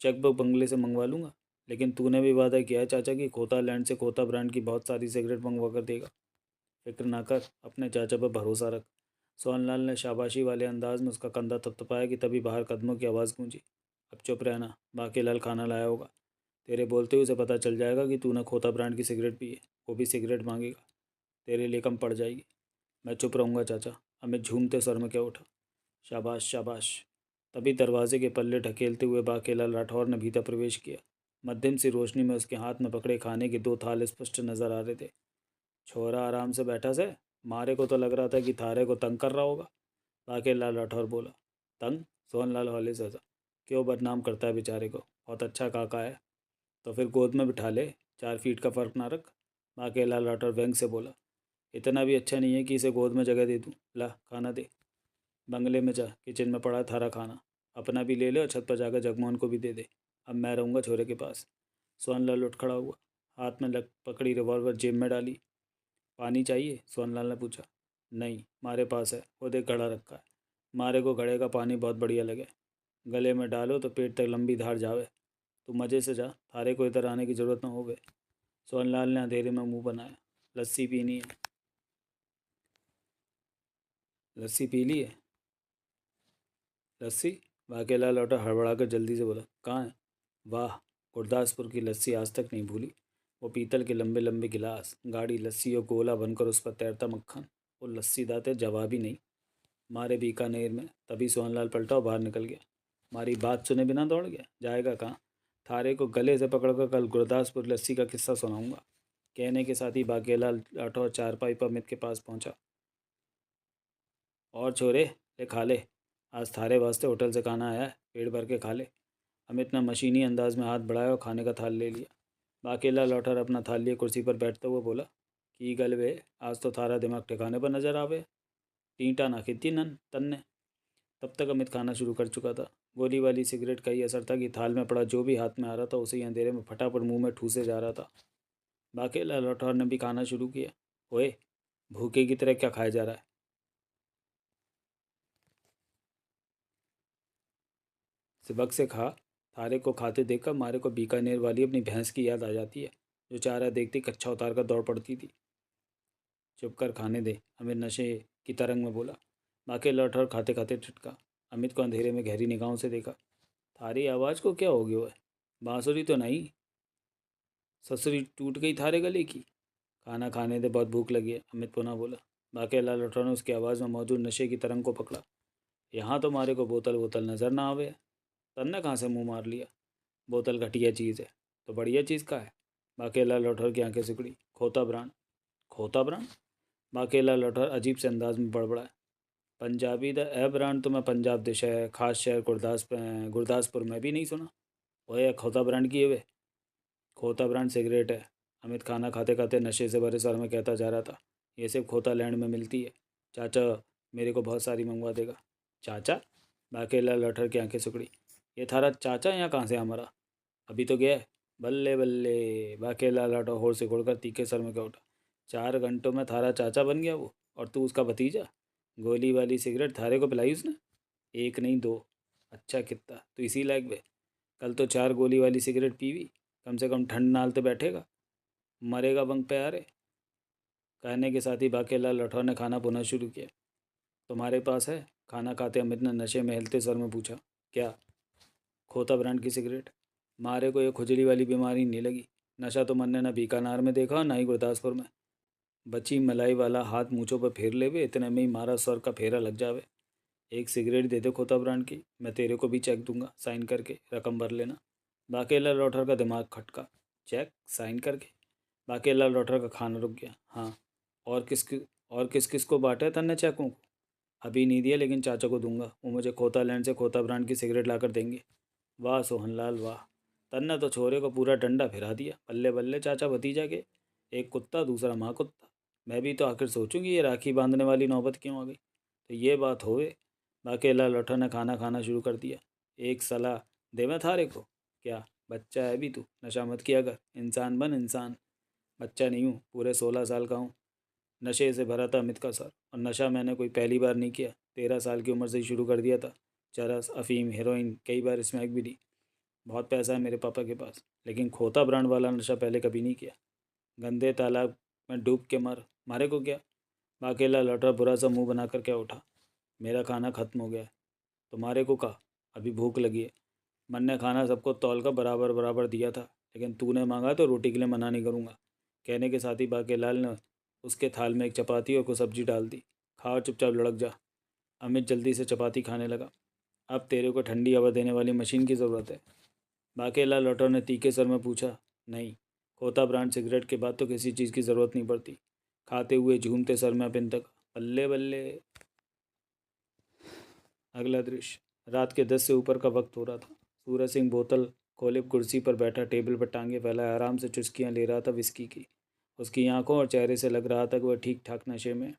चेक बुक बंगले से मंगवा लूँगा। लेकिन तूने भी वादा किया है चाचा की खोता लैंड से खोता ब्रांड की बहुत सारी सिगरेट मंगवा कर देगा। फिक्र ना कर, अपने चाचा पर भरोसा रख। सोहनलाल ने शाबाशी वाले अंदाज में उसका कंधा थपथपाया कि तभी बाहर कदमों की आवाज़ गूंजी। अब चुप रहना, बाकी लाल खाना लाया होगा। तेरे बोलते ही उसे पता चल जाएगा कि तूने खोता ब्रांड की सिगरेट पी है। वो भी सिगरेट मांगेगा, तेरे लिए कम पड़ जाएगी। मैं चुप रहूँगा चाचा, अमित झूमते सर में क्या उठा। शाबाश शाबाश। तभी दरवाजे के पल्ले ढकेलते हुए बाकेलाल राठौर ने भीतर प्रवेश किया। मध्यम सी रोशनी में उसके हाथ में पकड़े खाने के 2 थाल स्पष्ट नजर आ रहे थे। छोरा आराम से बैठा से, मारे को तो लग रहा था कि थारे को तंग कर रहा होगा। बाकेलाल राठौर बोला। तंग? सोहनलाल हौले से हंसा। क्यों बदनाम करता है बेचारे को, बहुत अच्छा काका है। तो फिर गोद में बिठा ले, 4 फीट का फ़र्क ना रख। बाकेलाल राठौर व्यंग से बोला। इतना भी अच्छा नहीं है कि इसे गोद में जगह दे दूँ। ला खाना दे। बंगले में जा, किचन में पड़ा है थारा खाना। अपना भी ले ले और छत पर जाकर जगमोहन को भी दे दे। अब मैं रहूँगा छोरे के पास। सोहनलाल उठ खड़ा हुआ, हाथ में लग पकड़ी रिवॉल्वर जेब में डाली। पानी चाहिए? सोहनलाल ने पूछा। नहीं, मारे पास है, वो देख घड़ा रखा है। मारे को घड़े का पानी बहुत बढ़िया लगे। गले में डालो तो पेट तक लंबी धार जावे। तू मज़े से जा, थारे को इधर आने की ज़रूरत ना होवे। सोहनलाल ने अंधेरे में मुंह बनाया। लस्सी पीनी है? लस्सी पी ली है? लस्सी? वाकेला लौटा हड़बड़ा कर जल्दी से बोला। कहाँ है? वाह, गुरदासपुर की लस्सी आज तक नहीं भूली। वो पीतल के लंबे लंबे गिलास, गाढ़ी लस्सी और गोला बनकर उस पर तैरता मक्खन। वो लस्सी दाते जवाब ही नहीं। मारे बीकानेर में। तभी सोहनलाल पलटा और बाहर निकल गया। हमारी बात सुने बिना दौड़ गया, जाएगा कहाँ। थारे को गले से पकड़कर कल गुरदासपुर लस्सी का किस्सा सुनाऊंगा। कहने के साथ ही बाकेला राठौर चारपाई पर अमित के पास पहुंचा। और छोरे, ले खा ले। आज थारे वास्ते होटल से खाना आया है, पेट भर के खा ले। अमित ने मशीनी अंदाज में हाथ बढ़ाया और खाने का थाल ले लिया। बाकेला लौटर अपना थाल लिए कुर्सी पर बैठते हुए बोला। की गल वे, आज तो थारा दिमाग ठिकाने पर नजर आवे। टीटा ना खिती नन तन्ने। तब तक अमित खाना शुरू कर चुका था। गोली वाली सिगरेट का ही असर था कि थाल में पड़ा जो भी हाथ में आ रहा था उसे ही अंधेरे में फटाफट मुंह में ठूसे जा रहा था। बाकेला लौठौर ने भी खाना शुरू किया। ओए, भूखे की तरह क्या खाया जा रहा है? सिबक से खा। थारे को खाते देखकर मारे को बीकानेर वाली अपनी भैंस की याद आ जाती है, जो चारा देखती कच्छा उतार कर दौड़ पड़ती थी। चुप कर खाने दे, अमित नशे की तरंग में बोला। बाकी लौटौर खाते खाते ठिठका। अमित को अंधेरे में गहरी निगाहों से देखा। थारी आवाज़ को क्या हो गया है? बांसुरी तो नहीं? ससुरी टूट गई थारे गले की? खाना खाने दे, बहुत भूख लगी है, अमित पुनः बोला। बाकी लौटौर ने उसकी आवाज़ में मौजूद नशे की तरंग को पकड़ा। यहाँ तो मारे को बोतल वोतल नज़र ना आवे। तन्ने कहाँ से मुंह मार लिया? बोतल घटिया चीज़ है तो बढ़िया चीज़ का है? बाकेला लौटौर की आंखें सिकुड़ी। खोता ब्रांड? खोता ब्रांड? बाकेला लौटौर अजीब से अंदाज में बड़बड़ाया। पंजाबी द ए ब्रांड तो मैं पंजाब दे शहर, खास शहर गुरदासपुर में भी नहीं सुना। ओए, खोता ब्रांड की है वे? खोता ब्रांड सिगरेट है, अमित खाना खाते खाते नशे से भरे सर में कहता जा रहा था। ये सिर्फ खोता लैंड में मिलती है। चाचा मेरे को बहुत सारी मंगवा देगा। चाचा? बाकेला लौटौर की आंखें सिकुड़ी। ये थारा चाचा यहाँ कहाँ से हमारा? अभी तो गया है। बल्ले बल्ले, बाकेला लाटा होर से घोड़कर तीखे सर में क्या उठा। 4 घंटों में थारा चाचा बन गया वो, और तू उसका भतीजा। गोली वाली सिगरेट थारे को पिलाई उसने? एक नहीं, 2। अच्छा कितना तो इसी लायक बे। कल तो 4 गोली वाली सिगरेट पीवी, कम से कम ठंड नाल तो बैठेगा। मरेगा बंक पे आ रहे। कहने के साथ ही बाकेला लठौर ने खाना पुनः शुरू किया। तुम्हारे पास है? खाना खाते अमित ने नशे में हिलते सर में पूछा। क्या? खोता ब्रांड की सिगरेट। मारे को ये खुजली वाली बीमारी नहीं लगी। नशा तो मन्ने ना बीकानेर में देखा ना ही गुरदासपुर में। बची मलाई वाला हाथ मूँछों पर फेर लेवे, इतने में ही मारा सर का फेरा लग जावे। एक सिगरेट दे दे खोता ब्रांड की, मैं तेरे को भी चेक दूंगा, साइन करके रकम भर लेना। बाकेला लौठर का दिमाग खटका। चेक साइन करके? बाकेला लौठर का खाना रुक गया। हाँ, और किस किस को बांटा है तन्ने चेकों को? अभी नहीं दिया, लेकिन चाचा को दूंगा, वो मुझे खोता लैंड से खोता ब्रांड की सिगरेट ला कर देंगे। वाह सोहनलाल वाह, तन्ने तो छोरे को पूरा डंडा फिरा दिया। बल्ले बल्ले चाचा भतीजा के, एक कुत्ता दूसरा माँ कुत्ता। मैं भी तो आखिर सोचूंगी ये राखी बांधने वाली नौबत क्यों आ गई। तो ये बात होवे, बाकेला लौटा ने खाना खाना शुरू कर दिया। एक सलाह देवे थारे को, क्या बच्चा है अभी तू, नशा मत किया कर, इंसान बन इंसान। बच्चा नहीं हूँ, पूरे 16 साल का हूँ। नशे से भरा था अमित का सर, और नशा मैंने कोई पहली बार नहीं किया, 13 साल की उम्र से ही शुरू कर दिया था। चरस, अफीम, हेरोइन, कई बार स्मैक भी ली। बहुत पैसा है मेरे पापा के पास, लेकिन खोता ब्रांड वाला नशा पहले कभी नहीं किया। गंदे तालाब में डूब के मर, मारे को क्या। बाकेला लौटा बुरा सा मुंह बना कर क्या उठा। मेरा खाना खत्म हो गया है, तुम्हारे को कहा, अभी भूख लगी है। मन ने खाना सबको तौल कर बराबर बराबर दिया था, लेकिन तूने मांगा तो रोटी के लिए मना नहीं करूँगा। कहने के साथ ही बाकेलाल ने उसके थाल में एक चपाती और कुछ सब्जी डाल दी। खा और चुपचाप लुढ़क जा। अमित जल्दी से चपाती खाने लगा। अब तेरे को ठंडी हवा देने वाली मशीन की ज़रूरत है। बाकेलाल लौटा ने तीखे सर में पूछा। नहीं, खोता ब्रांड सिगरेट के बाद तो किसी चीज़ की ज़रूरत नहीं पड़ती। खाते हुए झूमते सर में पिन तक। बल्ले बल्ले। अगला दृश्य, रात के 10 से ऊपर का वक्त हो रहा था। सूरज सिंह बोतल खोले कुर्सी पर बैठा टेबल पर टांगे फैलाए आराम से चुस्कियां ले रहा था विस्की की। उसकी आंखों और चेहरे से लग रहा था कि वह ठीक ठाक नशे में।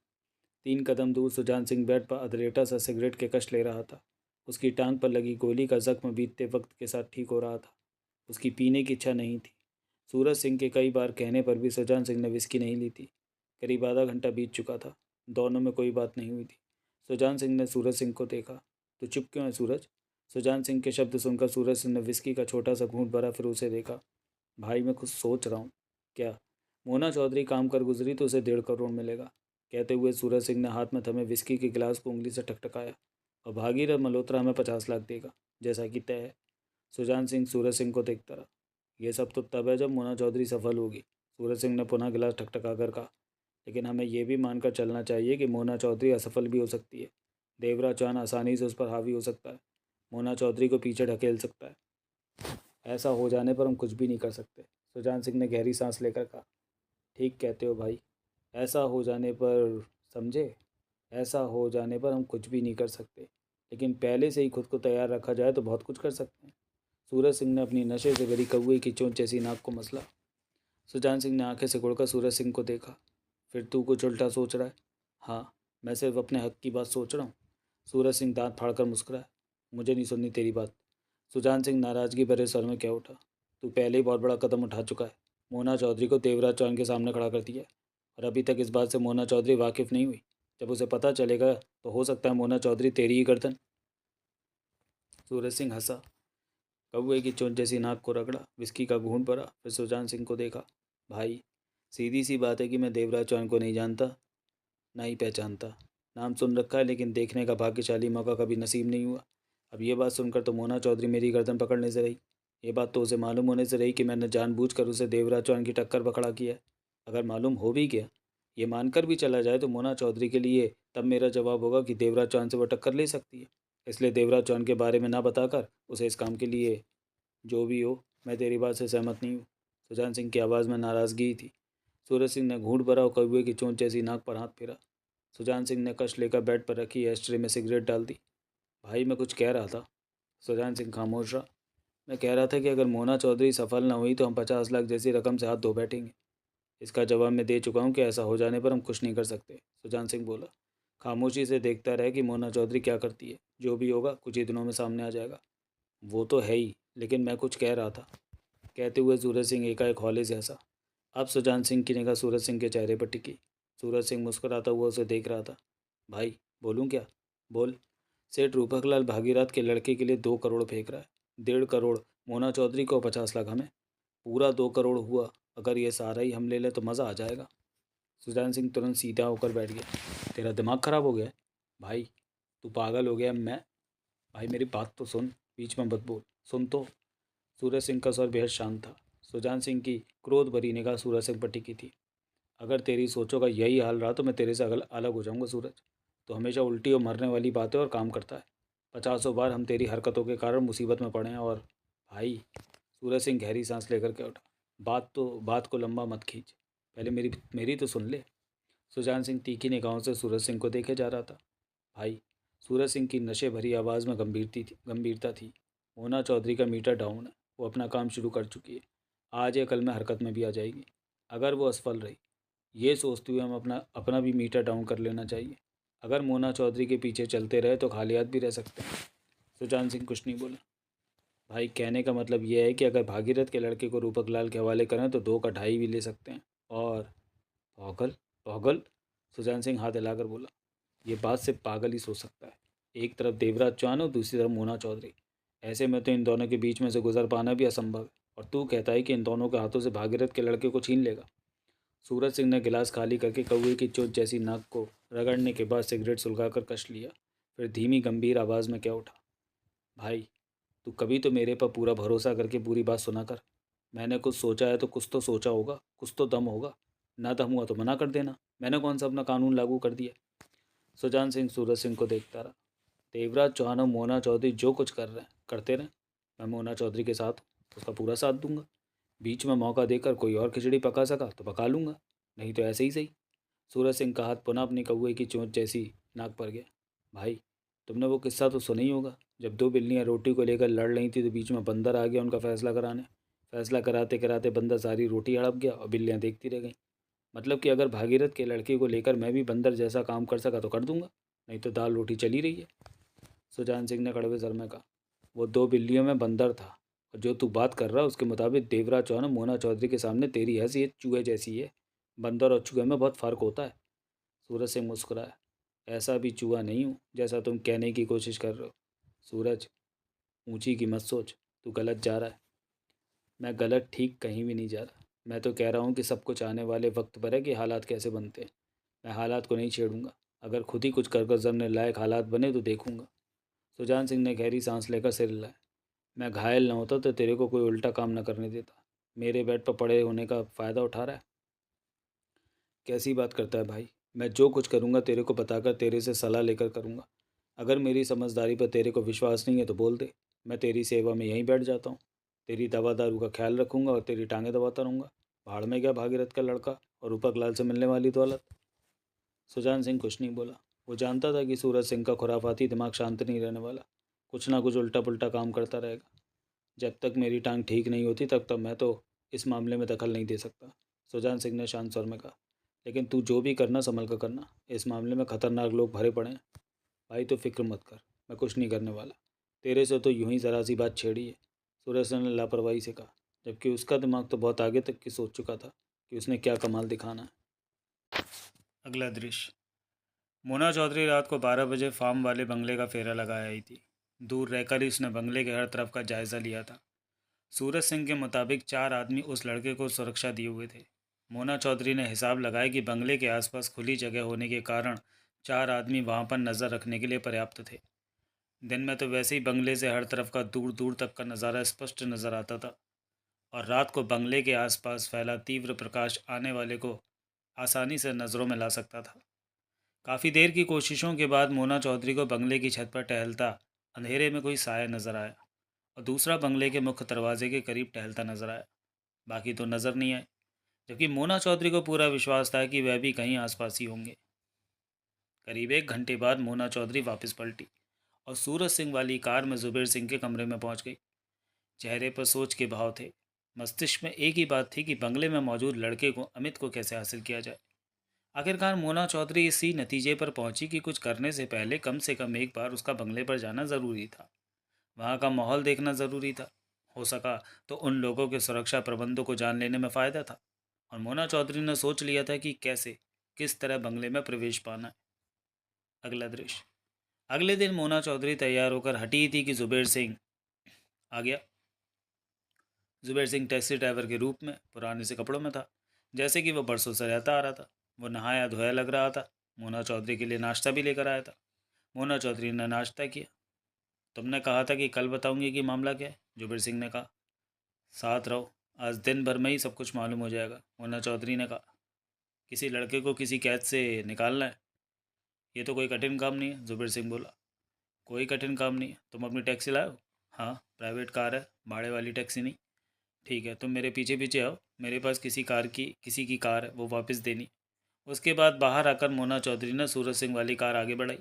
3 कदम दूर सुजान सिंह बेड पर अधलेटा सा सिगरेट के कश ले रहा था। उसकी टांग पर लगी गोली का जख्म बीतते वक्त के साथ ठीक हो रहा था। उसकी पीने की इच्छा नहीं थी। सूरज सिंह के कई बार कहने पर भी सुजान सिंह ने विस्की नहीं ली थी। करीब आधा घंटा बीत चुका था। दोनों में कोई बात नहीं हुई थी। सुजान सिंह ने सूरज सिंह को देखा। तो चुप क्यों है सूरज। सुजान सिंह के शब्द सुनकर सूरज सिंह ने विस्की का छोटा सा घूंट भरा, फिर उसे देखा। भाई मैं कुछ सोच रहा हूँ। क्या। मोना चौधरी काम कर गुजरी तो उसे 1.5 करोड़ मिलेगा। कहते हुए सूरज सिंह ने हाथ में थमे विस्की के गिलास को उंगली से टकटकाया। और भागीरथ मल्होत्रा हमें 50 लाख देगा, जैसा कि तय है। सुजान सिंह सूरज सिंह को देखता रहा। यह सब तो तब है जब मोना चौधरी सफल होगी, सूरज सिंह ने पुनः गिलास ठकठका कर कहा। लेकिन हमें यह भी मानकर चलना चाहिए कि मोना चौधरी असफल भी हो सकती है। देवराज चौहान आसानी से उस पर हावी हो सकता है, मोना चौधरी को पीछे ढकेल सकता है। ऐसा हो जाने पर हम कुछ भी नहीं कर सकते, सुजान सिंह ने गहरी सांस लेकर कहा। ठीक कहते हो भाई, ऐसा हो जाने पर, समझे, ऐसा हो जाने पर हम कुछ भी नहीं कर सकते, लेकिन पहले से ही खुद को तैयार रखा जाए तो बहुत कुछ कर सकते हैं। सूरज सिंह ने अपनी नशे से भरी कौवे की चोंच जैसी नाक को मसला। सुजान सिंह ने आंखें सिकुड़कर सूरज सिंह को देखा। फिर तू कुछ उल्टा सोच रहा है। हाँ, मैं सिर्फ अपने हक की बात सोच रहा हूँ। सूरज सिंह दांत फाड़कर मुस्कुराया। मुझे नहीं सुननी तेरी बात। सुजान सिंह नाराजगी भरे स्वर में क्या उठा। तू पहले ही बहुत बड़ा कदम उठा चुका है। मोना चौधरी को देवराज चौहान के सामने खड़ा कर दिया है, और अभी तक इस बात से मोना चौधरी वाकिफ़ नहीं हुई। जब उसे पता चलेगा तो हो सकता है मोना चौधरी तेरी ही गर्दन। सूरज सिंह हंसा। कौवे की चोंच जैसी नाक को रगड़ा, विस्की का घूंट भरा, फिर सुजान सिंह को देखा। भाई, सीधी सी बात है कि मैं देवराज चौहान को नहीं जानता, ना ही पहचानता। नाम सुन रखा है, लेकिन देखने का भाग्यशाली मौका कभी नसीब नहीं हुआ। अब ये बात सुनकर तो मोना चौधरी मेरी गर्दन पकड़ने से रही। ये बात तो उसे मालूम होने से रही कि मैंने जानबूझकर उसे देवराज चौहान की टक्कर पकड़ा किया है। अगर मालूम हो भी गया, ये मानकर भी चला जाए, तो मोना चौधरी के लिए तब मेरा जवाब होगा कि देवराज चौहान से वो टक्कर ले सकती है। इसलिए देवराज चौहान के बारे में ना बताकर उसे इस काम के लिए, जो भी हो, मैं तेरी बात से सहमत नहीं हूँ। सुजान सिंह की आवाज़ में नाराज़गी थी। सूरज सिंह ने घूंट भरा और कौवे की चोंच जैसी नाक पर हाथ फेरा। सुजान सिंह ने कश लेकर बेड पर रखी एस्ट्रे में सिगरेट डाल दी। भाई मैं कुछ कह रहा था। सुजान सिंह खामोश रहा। मैं कह रहा था कि अगर मोना चौधरी सफल न हुई तो हम 50 लाख जैसी रकम से हाथ धो बैठेंगे। इसका जवाब मैं दे चुका हूँ कि ऐसा हो जाने पर हम कुछ नहीं कर सकते, सुजान सिंह बोला। खामोशी से देखता रहे कि मोना चौधरी क्या करती है। जो भी होगा कुछ ही दिनों में सामने आ जाएगा। वो तो है ही, लेकिन मैं कुछ कह रहा था। कहते हुए सूरज सिंह एकाएक हौले से हंसा। अब सुजान सिंह की निगाह सूरज सिंह के चेहरे पर टिकी। सूरज सिंह मुस्कुराता हुआ उसे देख रहा था। भाई बोलूँ क्या। बोल। सेठ रूपकलाल भागीरथ के लड़के के लिए 2 करोड़ फेंक रहा है। 1.5 करोड़ मोना चौधरी को, 50 लाख हमें। पूरा 2 करोड़ हुआ। अगर ये सारा ही हम ले लें तो मज़ा आ जाएगा। सुजान सिंह तुरंत सीधा होकर बैठ गया। तेरा दिमाग ख़राब हो गया है भाई, तू पागल हो गया। मैं, भाई मेरी बात तो सुन, बीच में मत बोल। सुन तो। सूरज सिंह का स्वर बेहद शांत था। सुजान सिंह की क्रोध भरी निगाह सूरज सिंह पर टिकी थी। अगर तेरी सोचों का यही हाल रहा तो मैं तेरे से अलग हो जाऊंगा सूरज। तो हमेशा उल्टी और मरने वाली बातें और काम करता है। 50 बार हम तेरी हरकतों के कारण मुसीबत में पड़े हैं। और भाई, सूरज सिंह गहरी सांस लेकर के उठा। बात को लंबा मत खींच, पहले मेरी मेरी तो सुन ले। सुजान सिंह तीखी निगाहों से सूरज सिंह को देखे जा रहा था। भाई, सूरज सिंह की नशे भरी आवाज़ में गंभीरता थी। मोना चौधरी का मीटर डाउन है, वो अपना काम शुरू कर चुकी है। आज या कल में हरकत में भी आ जाएगी। अगर वो असफल रही, ये सोचते हुए हम अपना अपना भी मीटर डाउन कर लेना चाहिए। अगर मोना चौधरी के पीछे चलते रहे तो खाली हाथ भी रह सकते हैं। सुजान सिंह कुछ नहीं बोला। भाई कहने का मतलब यह है कि अगर भागीरथ के लड़के को रूपक लाल के हवाले करें तो 2 का 2.5 भी ले सकते हैं। और पागल पागल, सुजान सिंह हाथ हिलाकर बोला। ये बात सिर्फ पागल ही सोच सकता है। एक तरफ देवराज चौहान और दूसरी तरफ मोना चौधरी। ऐसे में तो इन दोनों के बीच में से गुजर पाना भी असंभव है। और तू कहता है कि इन दोनों के हाथों से भागीरथ के लड़के को छीन लेगा। सूरज सिंह ने गिलास खाली करके कौवे की चोंच जैसी नाक को रगड़ने के बाद सिगरेट सुलगाकर कश लिया। फिर धीमी गंभीर आवाज़ में क्या उठा। भाई, तू कभी तो मेरे पर पूरा भरोसा करके पूरी बात सुना कर। मैंने कुछ सोचा है तो कुछ तो सोचा होगा, कुछ तो दम होगा। ना दम हुआ तो मना कर देना। मैंने कौन सा अपना कानून लागू कर दिया। सुजान सिंह सूरज सिंह को देखता रहा। देवराज चौहान और मोना चौधरी जो कुछ कर रहे हैं करते रहें। मैं मोना चौधरी के साथ हूँ, उसका पूरा साथ दूंगा। बीच में मौका देकर कोई और खिचड़ी पका सका तो पका लूंगा, नहीं तो ऐसे ही सही। सूरज सिंह का हाथ पुनः अपनी कौवे की चोंच जैसी नाक पर गया। भाई, तुमने वो किस्सा तो सुना ही होगा, जब 2 बिल्लियाँ रोटी को लेकर लड़ रही थी तो बीच में बंदर आ गया उनका फैसला कराने। फैसला कराते कराते बंदर सारी रोटी हड़प गया और बिल्लियाँ देखती रह गईं। मतलब कि अगर भागीरथ के लड़के को लेकर मैं भी बंदर जैसा काम कर सका तो कर दूंगा, नहीं तो दाल रोटी चली रही है। सुजान सिंह ने कड़वे स्वर में कहा। वो 2 बिल्लियों में बंदर था, और जो तू बात कर रहा उसके मुताबिक देवराज चौहान और मोना चौधरी के सामने तेरी हैसियत चूहे जैसी है। बंदर और चूहे में बहुत फ़र्क होता है। सूरज सिंह मुस्कुराया। ऐसा भी चूहा नहीं हूँ जैसा तुम कहने की कोशिश कर रहे हो। सूरज, ऊंची की मत सोच, तू गलत जा रहा है। मैं गलत ठीक कहीं भी नहीं जा रहा। मैं तो कह रहा हूँ कि सब कुछ आने वाले वक्त पर है कि हालात कैसे बनते हैं। मैं हालात को नहीं छेड़ूंगा। अगर खुद ही कुछ कर जमने लायक हालात बने तो देखूंगा। सुजान सिंह ने गहरी सांस लेकर सिर हिलाया। मैं घायल न होता तो तेरे को कोई उल्टा काम न करने देता। मेरे बेड पर पड़े होने का फ़ायदा उठा रहा है। कैसी बात करता है भाई। मैं जो कुछ करूँगा तेरे को बताकर तेरे से सलाह लेकर करूँगा। अगर मेरी समझदारी पर तेरे को विश्वास नहीं है तो बोल दे। मैं तेरी सेवा में यहीं बैठ जाता हूँ। तेरी दवा दारू का ख्याल रखूँगा और तेरी टांगें दबाता रहूँगा। भाड़ में गया भागीरथ का लड़का और रूपक लाल से मिलने वाली दौलत। सुजान सिंह कुछ नहीं बोला। वो जानता था कि सूरज सिंह का खुराफाती दिमाग शांत नहीं रहने वाला। कुछ ना कुछ उल्टा पुल्टा काम करता रहेगा। जब तक मेरी टांग ठीक नहीं होती तब तक मैं तो इस मामले में दखल नहीं दे सकता। सुजान सिंह ने शांत स्वर में कहा। लेकिन तू जो भी करना संभल कर करना। इस मामले में खतरनाक लोग भरे पड़े हैं। भाई तो फिक्र मत कर, मैं कुछ नहीं करने वाला। तेरे से तो यूं ही ज़रा सी बात छेड़ी है। सूरज सिंह ने लापरवाही से कहा, जबकि उसका दिमाग तो बहुत आगे तक की सोच चुका था कि उसने क्या कमाल दिखाना है। अगला दृश्य। मोना चौधरी रात को 12 बजे फार्म वाले बंगले का फेरा लगाया आई थी। दूर रहकर ही उसने बंगले के हर तरफ का जायज़ा लिया था। सूरज सिंह के मुताबिक 4 आदमी उस लड़के को सुरक्षा दिए हुए थे। मोना चौधरी ने हिसाब लगाया कि बंगले के आसपास खुली जगह होने के कारण 4 आदमी वहां पर नज़र रखने के लिए पर्याप्त थे। दिन में तो वैसे ही बंगले से हर तरफ का दूर दूर तक का नज़ारा स्पष्ट नज़र आता था, और रात को बंगले के आसपास फैला तीव्र प्रकाश आने वाले को आसानी से नज़रों में ला सकता था। काफ़ी देर की कोशिशों के बाद मोना चौधरी को बंगले की छत पर टहलता अंधेरे में कोई साया नज़र आया, और दूसरा बंगले के मुख्य दरवाजे के करीब टहलता नजर आया। बाकी तो नज़र नहीं आए, जबकि मोना चौधरी को पूरा विश्वास था कि वह भी कहीं आसपास ही होंगे। करीब 1 घंटे बाद मोना चौधरी वापस पलटी और सूरज सिंह वाली कार में जुबेर सिंह के कमरे में पहुंच गई। चेहरे पर सोच के भाव थे। मस्तिष्क में एक ही बात थी कि बंगले में मौजूद लड़के को अमित को कैसे हासिल किया जाए। आखिरकार मोना चौधरी इसी नतीजे पर पहुंची कि कुछ करने से पहले कम से कम एक बार उसका बंगले पर जाना ज़रूरी था। वहाँ का माहौल देखना ज़रूरी था। हो सका तो उन लोगों के सुरक्षा प्रबंधों को जान लेने में फ़ायदा था। और मोना चौधरी ने सोच लिया था कि कैसे किस तरह बंगले में प्रवेश पाना है। अगला दृश्य। अगले दिन मोना चौधरी तैयार होकर हटी थी कि जुबेर सिंह आ गया। जुबेर सिंह टैक्सी ड्राइवर के रूप में पुराने से कपड़ों में था, जैसे कि वह बरसों से रहता आ रहा था। वो नहाया धोया लग रहा था। मोना चौधरी के लिए नाश्ता भी लेकर आया था। मोना चौधरी ने नाश्ता किया। तुमने कहा था कि कल बताऊंगी कि मामला क्या है, जुबेर सिंह ने कहा। साथ रहो, आज दिन भर में ही सब कुछ मालूम हो जाएगा, मोना चौधरी ने कहा। किसी लड़के को किसी कैद से निकालना है, ये तो कोई कठिन काम नहीं है, जुबेर सिंह बोला। कोई कठिन काम नहीं है। तुम अपनी टैक्सी लाओ। हाँ, प्राइवेट कार है, भाड़े वाली टैक्सी नहीं। ठीक है, तुम मेरे पीछे पीछे आओ। मेरे पास किसी की कार है, वो वापस देनी। उसके बाद बाहर आकर मोना चौधरी ने सूरज सिंह वाली कार आगे बढ़ाई।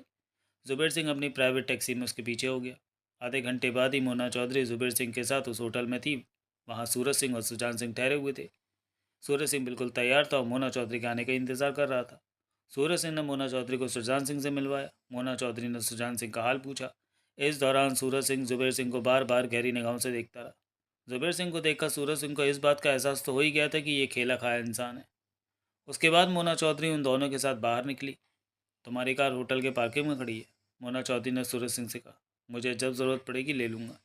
जुबेर सिंह अपनी प्राइवेट टैक्सी में उसके पीछे हो गया। आधे घंटे बाद ही मोना चौधरी जुबेर सिंह के साथ उस होटल में थी। वहाँ सूरज सिंह और सुजान सिंह ठहरे हुए थे। सूरज सिंह बिल्कुल तैयार था और मोना चौधरी के आने का इंतज़ार कर रहा था। सूरज सिंह ने मोना चौधरी को सुजान सिंह से मिलवाया। मोना चौधरी ने सुजान सिंह का हाल पूछा। इस दौरान सूरज सिंह जुबेर सिंह को बार बार गहरी निगाहों से देखता रहा। जुबेर सिंह को देखकर सूरज सिंह को इस बात का एहसास तो हो ही गया था कि ये खेला खाया इंसान है। उसके बाद मोना चौधरी उन दोनों के साथ बाहर निकली। तुम्हारी कार होटल के पार्किंग में खड़ी है, मोना चौधरी ने सूरज सिंह से कहा। मुझे जब ज़रूरत पड़ेगी ले लूँगा,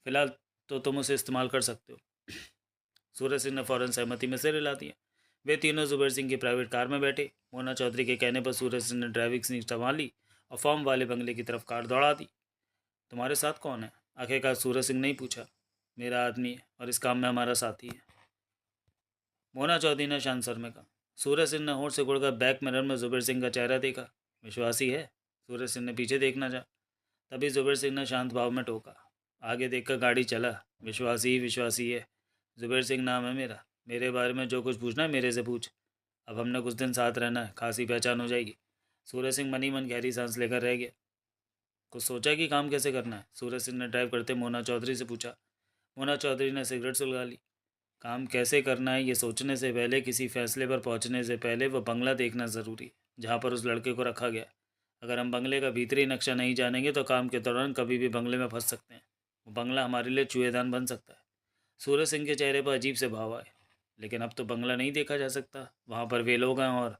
फिलहाल तो तुम उसे इस्तेमाल कर सकते हो। सूरज सिंह ने फ़ौरन सहमति में सिर हिला दिया। वे तीनों जुबेर सिंह की प्राइवेट कार में बैठे। मोना चौधरी के कहने पर सूरज सिंह ने ड्राइविंग सीट संभाली और फॉर्म वाले बंगले की तरफ कार दौड़ा दी। तुम्हारे साथ कौन है? आखिरकार सूरज सिंह ने ही पूछा। मेरा आदमी है और इस काम में हमारा साथी है, मोना चौधरी ने शांत सर में कहा। सूरज सिंह ने होठ से गुड़कर बैक मिरर में जुबेर सिंह का चेहरा देखा। विश्वासी है? सूरज सिंह ने पीछे देखना चाहा, तभी जुबेर सिंह ने शांत भाव में टोका। आगे देखकर गाड़ी चला। विश्वासी है। जुबेर सिंह नाम है मेरा। मेरे बारे में जो कुछ पूछना है मेरे से पूछ। अब हमने कुछ दिन साथ रहना है, खासी पहचान हो जाएगी। सूरज सिंह मनी मन गहरी सांस लेकर रह गया। कुछ सोचा कि काम कैसे करना है? सूरज सिंह ने ड्राइव करते मोना चौधरी से पूछा। मोना चौधरी ने सिगरेट सुलगा ली। काम कैसे करना है ये सोचने से पहले, किसी फैसले पर पहुंचने से पहले वह बंगला देखना ज़रूरी है जहाँ पर उस लड़के को रखा गया। अगर हम बंगले का भीतरी नक्शा नहीं जानेंगे तो काम के दौरान कभी भी बंगले में फंस सकते हैं। वो बंगला हमारे लिए चूहेदान बन सकता है। सूरज सिंह के चेहरे पर अजीब से भाव आए। लेकिन अब तो बंगला नहीं देखा जा सकता, वहाँ पर वे लोग हैं और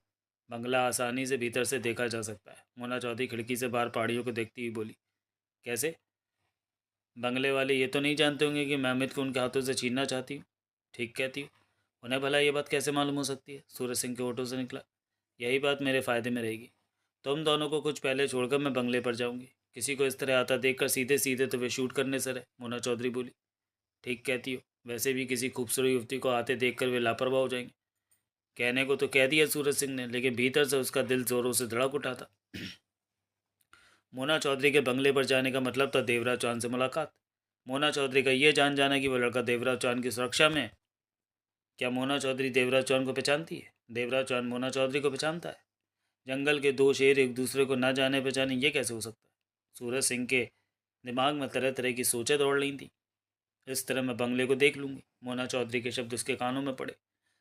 बंगला आसानी से भीतर से देखा जा सकता है। मोना चौधरी खिड़की से बाहर पहाड़ियों को देखती हुई बोली। कैसे? बंगले वाले ये तो नहीं जानते होंगे कि मैं अमित को उनके हाथों से छीनना चाहती हूँ? ठीक कहती हूँ। उन्हें भला ये बात कैसे मालूम हो सकती है? सूरज सिंह के होठों से निकला। यही बात मेरे फ़ायदे में रहेगी। तुम दोनों को कुछ पहले छोड़कर मैं बंगले पर जाऊंगी। किसी को इस तरह आता देखकर सीधे सीधे तो वे शूट करने से रहे, मोना चौधरी बोली। ठीक कहती हो। वैसे भी किसी खूबसूरत युवती को आते देखकर वे लापरवाह हो जाएंगे। कहने को तो कह दिया सूरज सिंह ने, लेकिन भीतर से उसका दिल जोरों से धड़क उठा था। मोना चौधरी के बंगले पर जाने का मतलब था देवराज चौहान से मुलाकात। मोना चौधरी का ये जान जाना कि वह लड़का देवराज चौहान की सुरक्षा में है। क्या मोना चौधरी देवराज चौहान को पहचानती है? देवराज चौहान मोना चौधरी को पहचानता है? जंगल के दो शेर एक दूसरे को ना जाने पहचाने, ये कैसे हो सकता है? सूरज सिंह के दिमाग में तरह तरह की सोचें दौड़ रही थी। इस तरह मैं बंगले को देख लूँगी। मोना चौधरी के शब्द उसके कानों में पड़े।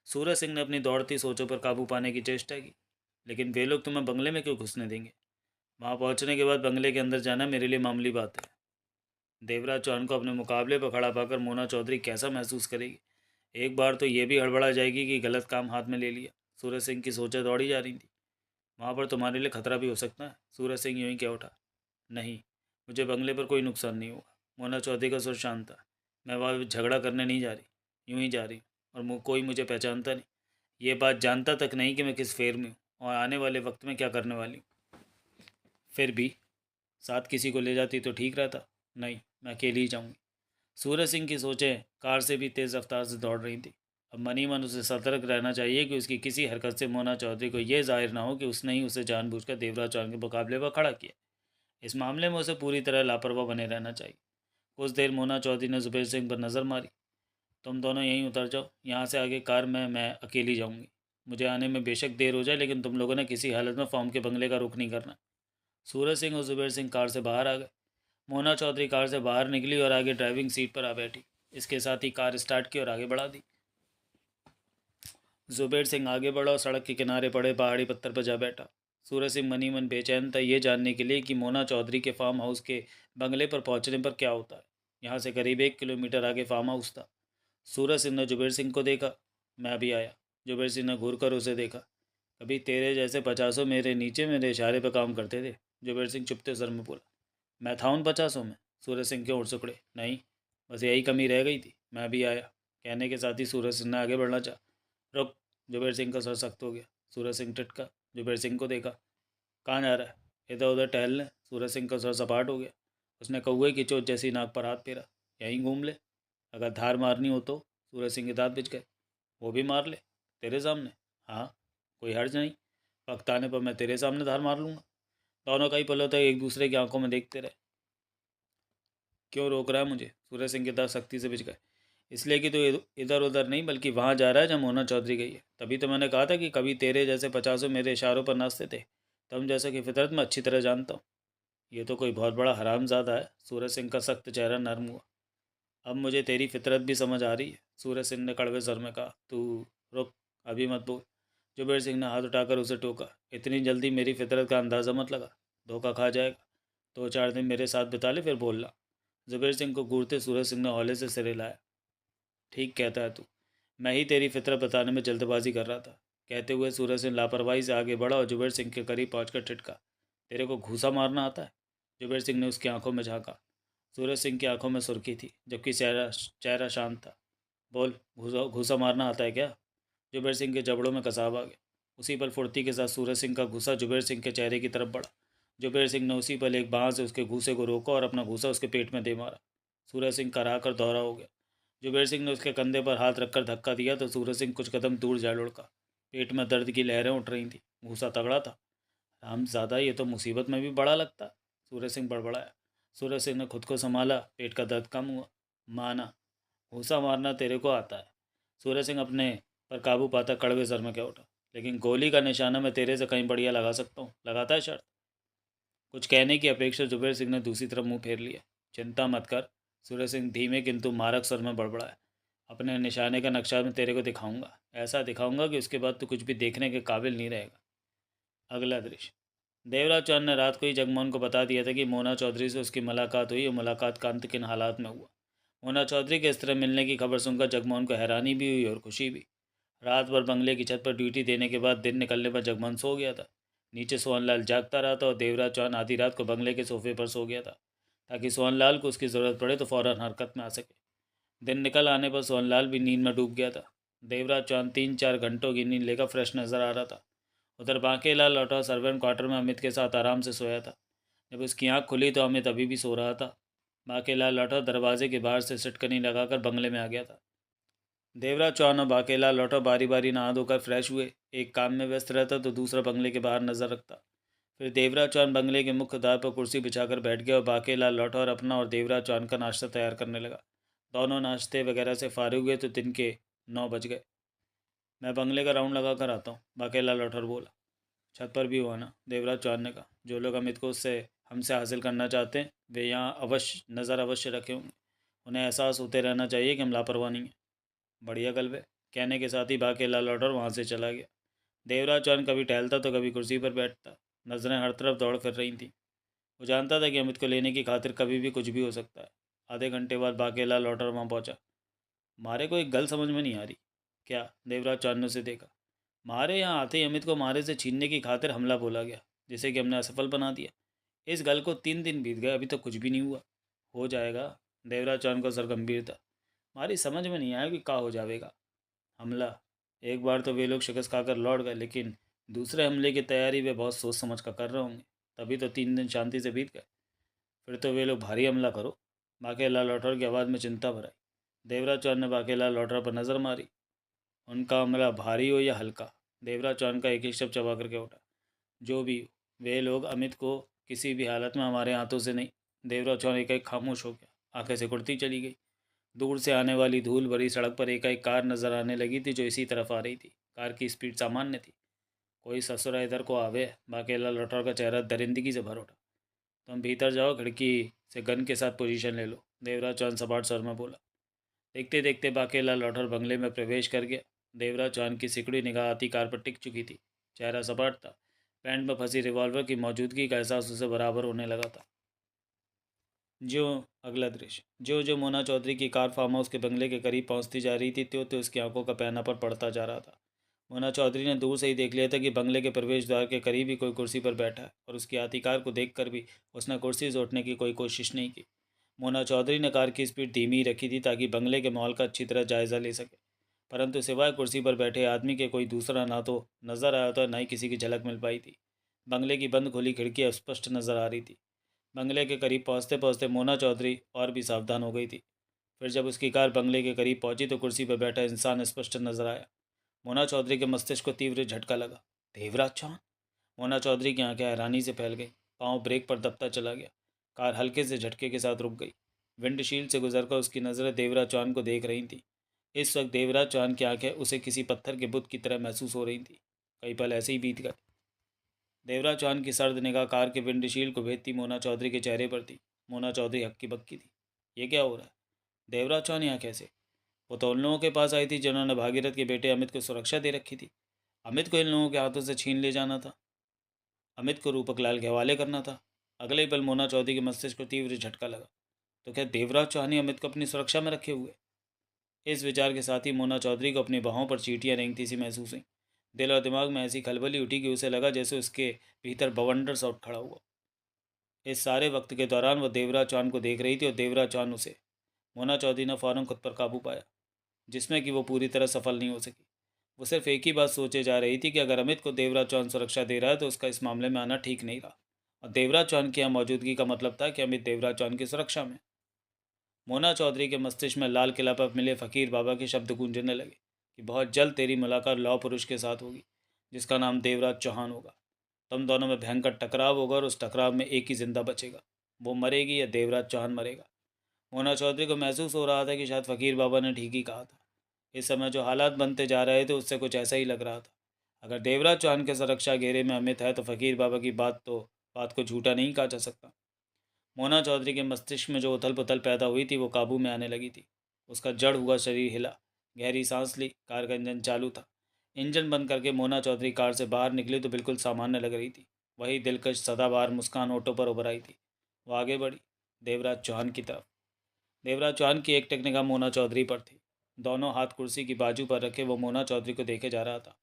सूरज सिंह ने अपनी दौड़ती सोचों पर काबू पाने की चेष्टा की। लेकिन वे लोग तुम्हें बंगले में क्यों घुसने देंगे? वहाँ पहुँचने के बाद बंगले के अंदर जाना मेरे लिए मामूली बात है। देवराज चौहान को अपने मुकाबले पर खड़ा पाकर मोना चौधरी कैसा महसूस करेगी? एक बार तो ये भी हड़बड़ा जाएगी कि गलत काम हाथ में ले लिया। सूरज सिंह की सोचें दौड़ी जा रही थी। वहाँ पर तुम्हारे लिए खतरा भी हो सकता है। सूरज सिंह यूँ ही कह उठा। नहीं, मुझे बंगले पर कोई नुकसान नहीं होगा। मोना चौधरी का सुर शांत था। मैं वहाँ झगड़ा करने नहीं जा रही, यूँ ही जा रही हूँ। और कोई मुझे पहचानता नहीं, ये बात जानता तक नहीं कि मैं किस फेर में हूँ और आने वाले वक्त में क्या करने वाली हूँ। फिर भी साथ किसी को ले जाती तो ठीक रहता। नहीं, मैं अकेली ही जाऊँगी। सूरज सिंह की सोचें कार से भी तेज़ रफ्तार से दौड़ रही थी। अब मनी मन उसे सतर्क रहना चाहिए कि उसकी किसी हरकत से मोना चौधरी को यह जाहिर ना हो कि उसने ही उसे जानबूझकर देवराज चौहान के मुकाबले पर खड़ा किया। इस मामले में उसे पूरी तरह लापरवाह बने रहना चाहिए। कुछ देर मोना चौधरी ने जुबेर सिंह पर नज़र मारी। तुम दोनों यहीं उतर जाओ, यहाँ से आगे कार में मैं अकेली जाऊँगी। मुझे आने में बेशक देर हो जाए, लेकिन तुम लोगों ने किसी हालत में फॉर्म के बंगले का रुख नहीं करना। सूरज सिंह और जुबेर सिंह कार से बाहर आ गए। मोना चौधरी कार से बाहर निकली और आगे ड्राइविंग सीट पर आ बैठी। इसके साथ ही कार स्टार्ट की और आगे बढ़ा दी। जुबेर सिंह आगे बढ़ा और सड़क के किनारे पड़े पहाड़ी पत्थर पर जा बैठा। सूरज सिंह मनी मन बेचैन था ये जानने के लिए कि मोना चौधरी के फार्म हाउस के बंगले पर पहुंचने पर क्या होता है। यहाँ से करीब 1 किलोमीटर आगे फार्म हाउस था। सूरज सिंह ने जुबेर सिंह को देखा। मैं अभी आया। जुबेर सिंह ने घूर कर उसे देखा। कभी तेरे जैसे 50 मेरे नीचे मेरे इशारे पर काम करते थे। जुबेर सिंह चुपते सर में बोला। मैं था उन 50 में? सूरज सिंह के होठ सिकुड़े। नहीं, बस यही कमी रह गई थी। मैं अभी आया। कहने के साथ ही सूरज सिंह ने आगे बढ़ना चाहा। रुक! जुबेर सिंह का सर सख्त हो गया। सूरज सिंह टिटका। जुबेर सिंह को देखा। कहाँ जा रहा है? इधर उधर टहलने। सूरज सिंह का सर सपाट हो गया। उसने कौवे की चोट जैसी नाक पर हाथ फेरा। यहीं घूम ले। अगर धार मारनी हो तो। सूरज सिंह के दांत पिच गए। वो भी मार ले तेरे सामने? हाँ, कोई हर्ज नहीं। वक्त आने पर मैं तेरे सामने धार मार लूँगा। दोनों कई पलों तक एक दूसरे की आंखों में देखते रहे। क्यों रोक रहा है मुझे? सूरज सिंह के दांत सख्ती से पिच गए। इसलिए कि तो इधर उधर नहीं बल्कि वहाँ जा रहा है जहाँ मोना चौधरी गई है। तभी तो मैंने कहा था कि कभी तेरे जैसे 50 मेरे इशारों पर नाचते थे। तुम जैसे कि फितरत में अच्छी तरह जानता हूँ। ये तो कोई बहुत बड़ा हरामजादा है। सूरज सिंह का सख्त चेहरा नरम हुआ। अब मुझे तेरी फितरत भी समझ आ रही है। सूरज सिंह ने कड़वे सर में कहा। तू रुक, अभी मत बोल। जुबेर सिंह ने हाथ उठाकर उसे टोका। इतनी जल्दी मेरी फितरत का अंदाज़ा मत लगा, धोखा खा जाएगा। 2-4 दिन मेरे साथ बिता ले फिर बोलना। जुबेर सिंह को घूरते सूरज सिंह ने हौले से सिर हिलाया। ठीक कहता है तू, मैं ही तेरी फितरत बताने में जल्दबाजी कर रहा था। कहते हुए सूरज सिंह लापरवाही से आगे बढ़ा और जुबेर सिंह के करीब पहुंचकर टिटका। तेरे को घूसा मारना आता है? जुबेर सिंह ने उसकी आंखों में झांका। सूरज सिंह की आंखों में सुर्खी थी, जबकि चेहरा चेहरा शांत था। बोल, घूसा घूसा मारना आता है क्या? जुबेर सिंह के जबड़ों में कसाब आ गया। उसी पल फुर्ती के साथ सूरज सिंह का घूसा जुबेर सिंह के चेहरे की तरफ बढ़ा। जुबेर सिंह ने उसी पल एक बाँह से उसके घूसे को रोका और अपना घूसा उसके पेट में दे मारा। सूरज सिंह कराह कर दोहरा हो गया। जुबेर सिंह ने उसके कंधे पर हाथ रखकर धक्का दिया तो सूरज सिंह कुछ कदम दूर जा लुढ़का। पेट में दर्द की लहरें उठ रही थीं। घूसा तगड़ा था। रामज़ादा, ये तो मुसीबत में भी बड़ा लगता। सूरज सिंह बड़बड़ाया। सूरज सिंह ने खुद को संभाला। पेट का दर्द कम हुआ। माना, घूसा मारना तेरे को आता है। सूरज सिंह अपने पर काबू पाता कड़वे सर में कह उठा। लेकिन गोली का निशाना मैं तेरे से कहीं बढ़िया लगा सकता हूँ। लगाता है शर्त? कुछ कहने की अपेक्षा जुबेर सिंह ने दूसरी तरफ मुंह फेर लिया। चिंता मत कर, सूरज सिंह धीमे किंतु मारक स्वर में बड़बड़ाया। अपने निशाने का नक्शा मैं तेरे को दिखाऊंगा। ऐसा दिखाऊंगा कि उसके बाद तू कुछ भी देखने के काबिल नहीं रहेगा। अगला दृश्य। देवराज चौहान ने रात को ही जगमोहन को बता दिया था कि मोना चौधरी से उसकी मुलाकात हुई और मुलाकात का अंत किन हालात में हुआ। मोना चौधरी के इस तरह मिलने की खबर सुनकर जगमोहन को हैरानी भी हुई और खुशी भी। रात भर बंगले की छत पर ड्यूटी देने के बाद दिन निकलने पर जगमोहन सो गया था। नीचे सोहनलाल जागता रहा था और देवराज चौहान आधी रात को बंगले के सोफे पर सो गया था, ताकि सोहनलाल को उसकी ज़रूरत पड़े तो फ़ौरन हरकत में आ सके। दिन निकल आने पर सोहनलाल भी नींद में डूब गया था। देवराज चौहान 3-4 घंटों की नींद लेकर फ्रेश नजर आ रहा था। उधर बांकेलाल लौटा सर्वेंट क्वार्टर में अमित के साथ आराम से सोया था। जब उसकी आंख खुली तो अमित अभी भी सो रहा था। बांकेलाल लौटा दरवाजे के बाहर से सिटकनी लगाकर बंगले में आ गया था। देवराज चौहान और बांकेलाल लौटा बारी बारी नहा धोकर फ्रेश हुए। एक काम में व्यस्त रहता तो दूसरा बंगले के बाहर नजर रखता। फिर देवराज चौहान बंगले के मुख्य द्वार पर कुर्सी बिछाकर बैठ गया और बांकेलाल लौटा और अपना और देवराज चौहान का नाश्ता तैयार करने लगा। दोनों नाश्ते वगैरह से फारिग हुए तो दिन के 9 बज गए। मैं बंगले का राउंड लगा कर आता हूँ, बांकेलाल लौटर बोला। छत पर भी हुआ ना, देवराज चौहान ने कहा। जो लोग अमित को उससे हमसे हासिल करना चाहते हैं वे यहाँ अवश्य नज़र अवश्य रखे होंगे। उन्हें एहसास होते रहना चाहिए कि हम लापरवाह नहीं हैं। बढ़िया गलबे, कहने के साथ ही बांकेलाल लौटा और वहाँ से चला गया। देवराज चौहान कभी टहलता तो कभी कुर्सी पर बैठता। नज़रें हर तरफ दौड़ फिर रही थीं। वो जानता था कि अमित को लेने की खातिर कभी भी कुछ भी हो सकता है। आधे घंटे बाद बांकेलाल लौटा और वहाँ पहुँचा। मारे को एक गल समझ में नहीं आ रही। क्या? देवराज चौहान ने उसे देखा। मारे यहाँ आते ही अमित को मारे से छीनने की खातिर हमला बोला गया, जिसे कि हमने असफल बना दिया। इस गल को 3 दिन बीत गए, अभी तक कुछ भी नहीं हुआ। हो जाएगा। देवराज चौहान को सर गंभीर था। हमारी समझ में नहीं आया कि का हो जाएगा हमला। एक बार तो वे लोग शिकस्त खाकर लौट गए, लेकिन दूसरे हमले की तैयारी वे बहुत सोच समझ कर रहे होंगे, तभी तो 3 दिन शांति से बीत गए। फिर तो वे लोग भारी हमला करो। बाकेलाल लौटर की आवाज़ में चिंता भर आई। देवराज चौहान ने बाकेलाल लौटर पर नज़र मारी। उनका हमला भारी हो या हल्का? देवराज चौहान का एक एक शब्द चबा करके उठा। जो भी हो, वे लोग अमित को किसी भी हालत में हमारे हाथों से नहीं। देवराज चौहान एकाएक खामोश हो गया। आंखें सिकुड़ती चली गई। दूर से आने वाली धूल भरी सड़क पर एकाएक कार नजर आने लगी थी जो इसी तरफ आ रही थी। कार की स्पीड सामान्य थी। कोई ससुरा इधर को आवे। बाकेला लौटर का चेहरा दरिंदगी से भर उठा। तुम भीतर जाओ, खिड़की से गन के साथ पोजीशन ले लो, देवराज चौहान सपाट स्वर में बोला। देखते देखते बाकेला लौटर बंगले में प्रवेश कर गया। देवराज चौहान की सिकड़ी निगाह आती कार पर टिक चुकी थी। चेहरा सपाट था। पैंट में फंसी रिवॉल्वर की मौजूदगी का एहसास उसे बराबर होने लगा था। ज्यों अगला दृश्य। ज्यों मोना चौधरी की कार फार्म हाउस के बंगले के करीब पहुंचती जा रही थी, त्यों त्यों उसकी आंखों का पैना पर पड़ता जा रहा था। मोना चौधरी ने दूर से ही देख लिया था कि बंगले के प्रवेश द्वार के करीब ही कोई कुर्सी पर बैठा है, और उसकी आती कार को देखकर भी उसने कुर्सी से उठने की कोई कोशिश नहीं की। मोना चौधरी ने कार की स्पीड धीमी ही रखी थी ताकि बंगले के माहौल का अच्छी तरह जायज़ा ले सके, परंतु सिवाय कुर्सी पर बैठे आदमी के कोई दूसरा ना तो नज़र आया था, ना ही किसी की झलक मिल पाई थी। बंगले की बंद खुली खिड़की स्पष्ट नज़र आ रही थी। बंगले के करीब पहुंचते पहुंचते मोना चौधरी और भी सावधान हो गई थी। फिर जब उसकी कार बंगले के करीब पहुंची तो कुर्सी पर बैठा इंसान स्पष्ट नजर आया। मोना चौधरी के मस्तिष्क को तीव्र झटका लगा। देवराज चौहान! मोना चौधरी की आंखें हैरानी से फैल गई। पाँव ब्रेक पर दबता चला गया। कार हल्के से झटके के साथ रुक गई। विंडशील्ड से गुजरकर उसकी नज़रें देवराज चौहान को देख रही थीं। इस वक्त देवराज चौहान की आंखें उसे किसी पत्थर के बुत की तरह महसूस हो रही थीं। कई पल ऐसे ही बीत गए। देवराज चौहान की सर्द निगाह कार के विंडशील्ड को भेदती मोना चौधरी के चेहरे पर थी। मोना चौधरी हक्की बक्की थी। ये क्या हो रहा है? देवराज चौहान यहाँ कैसे? वो तो उन लोगों के पास आई थी जिन्होंने भागीरथ के बेटे अमित को सुरक्षा दे रखी थी। अमित को इन लोगों के हाथों से छीन ले जाना था, अमित को रूपक लाल के हवाले करना था। अगले ही पल मोना चौधरी के मस्तिष्क को तीव्र झटका लगा। तो क्या देवराज चौहान अमित को अपनी सुरक्षा में रखे हुए? इस विचार के साथ ही मोना चौधरी को अपनी बाहों पर चींटियां रेंगती सी महसूस हुई। दिल और दिमाग में ऐसी खलबली उठी कि उसे लगा जैसे उसके भीतर बवंडर सा उठ खड़ा हुआ। इस सारे वक्त के दौरान वह देवराज चौहान को देख रही थी और देवराज चौहान उसे। मोना चौधरी ने फौरन खुद पर काबू पाया, जिसमें कि वो पूरी तरह सफल नहीं हो सकी। वो सिर्फ एक ही बात सोचे जा रही थी कि अगर अमित को देवराज चौहान सुरक्षा दे रहा है तो उसका इस मामले में आना ठीक नहीं रहा, और देवराज चौहान की यहाँ मौजूदगी का मतलब था कि अमित देवराज चौहान की सुरक्षा में। मोना चौधरी के मस्तिष्क में लाल किला पर मिले फकीर बाबा के शब्द गूंजने लगे कि बहुत जल्द तेरी मुलाकात लौह पुरुष के साथ होगी, जिसका नाम देवराज चौहान होगा। तुम दोनों में भयंकर टकराव होगा और उस टकराव में एक ही जिंदा बचेगा, वो मरेगी या देवराज चौहान मरेगा। मोना चौधरी को महसूस हो रहा था कि शायद फकीर बाबा ने ठीक ही कहा था। इस समय जो हालात बनते जा रहे थे उससे कुछ ऐसा ही लग रहा था। अगर देवराज चौहान के सुरक्षा घेरे में अमित है तो फकीर बाबा की बात को झूठा नहीं कहा जा सकता। मोना चौधरी के मस्तिष्क में जो उथल पुथल पैदा हुई थी वो काबू में आने लगी थी। उसका जड़ हुआ शरीर हिला, गहरी सांस ली। कार का इंजन चालू था। इंजन बंद करके मोना चौधरी कार से बाहर निकली तो बिल्कुल सामान्य लग रही थी। वही दिलकश सदाबहार मुस्कान होठों पर उभर आई थी। वो आगे बढ़ी, देवराज चौहान की तरफ। देवराज चौहान की एक टक निगाह मोना चौधरी पर थी। दोनों हाथ कुर्सी की बाजू पर रखे वो मोना चौधरी को देखे जा रहा था।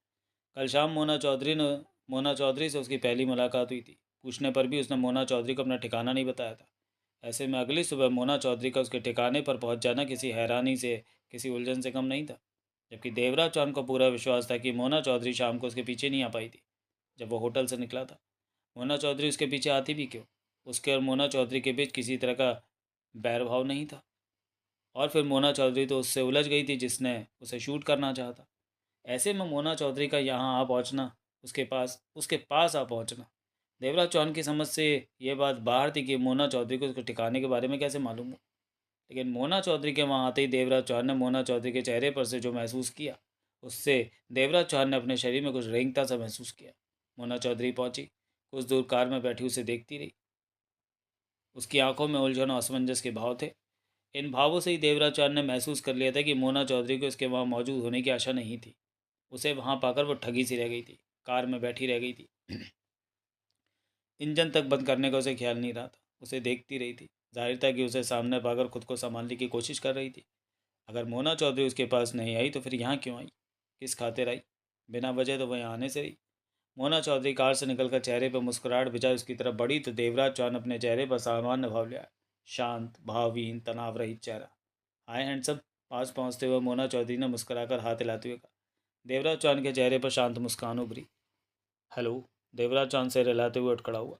कल शाम मोना चौधरी से उसकी पहली मुलाकात हुई थी। पूछने पर भी उसने मोना चौधरी को अपना ठिकाना नहीं बताया था। ऐसे में अगली सुबह मोना चौधरी का उसके ठिकाने पर पहुंच जाना किसी हैरानी से, किसी उलझन से कम नहीं था। जबकि देवराज चौहान को पूरा विश्वास था कि मोना चौधरी शाम को उसके पीछे नहीं आ पाई थी जब वो होटल से निकला था। मोना चौधरी उसके पीछे आती भी क्यों? उसके और मोना चौधरी के बीच किसी तरह का बैरभाव नहीं था। और फिर मोना चौधरी तो उससे उलझ गई थी जिसने उसे शूट करना चाहा था। ऐसे में मोना चौधरी का यहाँ आ पहुँचना, उसके पास आ पहुँचना, देवराज चौहान की समझ से ये बात बाहर थी कि मोना चौधरी को उसके ठिकाने के बारे में कैसे मालूम हो। लेकिन मोना चौधरी के वहाँ आते ही देवराज चौहान ने मोना चौधरी के चेहरे पर से जो महसूस किया, उससे देवराज चौहान ने अपने शरीर में कुछ रेंगता सा महसूस किया। मोना चौधरी पहुंची, कुछ दूर कार में बैठी उसे देखती रही। उसकी आंखों में उलझन और असमंजस के भाव थे। इन भावों से ही देवराज चौहान ने महसूस कर लिया था कि मोना चौधरी को उसके वहाँ मौजूद होने की आशा नहीं थी। उसे वहाँ पाकर वो ठगी सी रह गई थी, कार में बैठी रह गई थी। इंजन तक बंद करने का उसे ख्याल नहीं रहा था। उसे देखती रही थी। जाहिर था कि उसे सामने पाकर खुद को संभालने की कोशिश कर रही थी। अगर मोना चौधरी उसके पास नहीं आई तो फिर यहाँ क्यों आई? किस खातिर आई? बिना वजह तो वह आने से रही। मोना चौधरी कार से निकलकर चेहरे पर मुस्कुराहट बिछाए उसकी तरफ बढ़ी तो देवराज चौहान अपने चेहरे पर सामान्य भाव ले आया। शांत, भावहीन, तनाव रहित चेहरा। हाय हैंडसम। पास पहुंचते हुए मोना चौधरी ने मुस्कुराकर हाथ हिलाते हुए कहा। देवराज चौहान के चेहरे पर शांत मुस्कान उभरी। हेलो। देवराज चौहान सिर हिलाते हुए उठ खड़ा हुआ।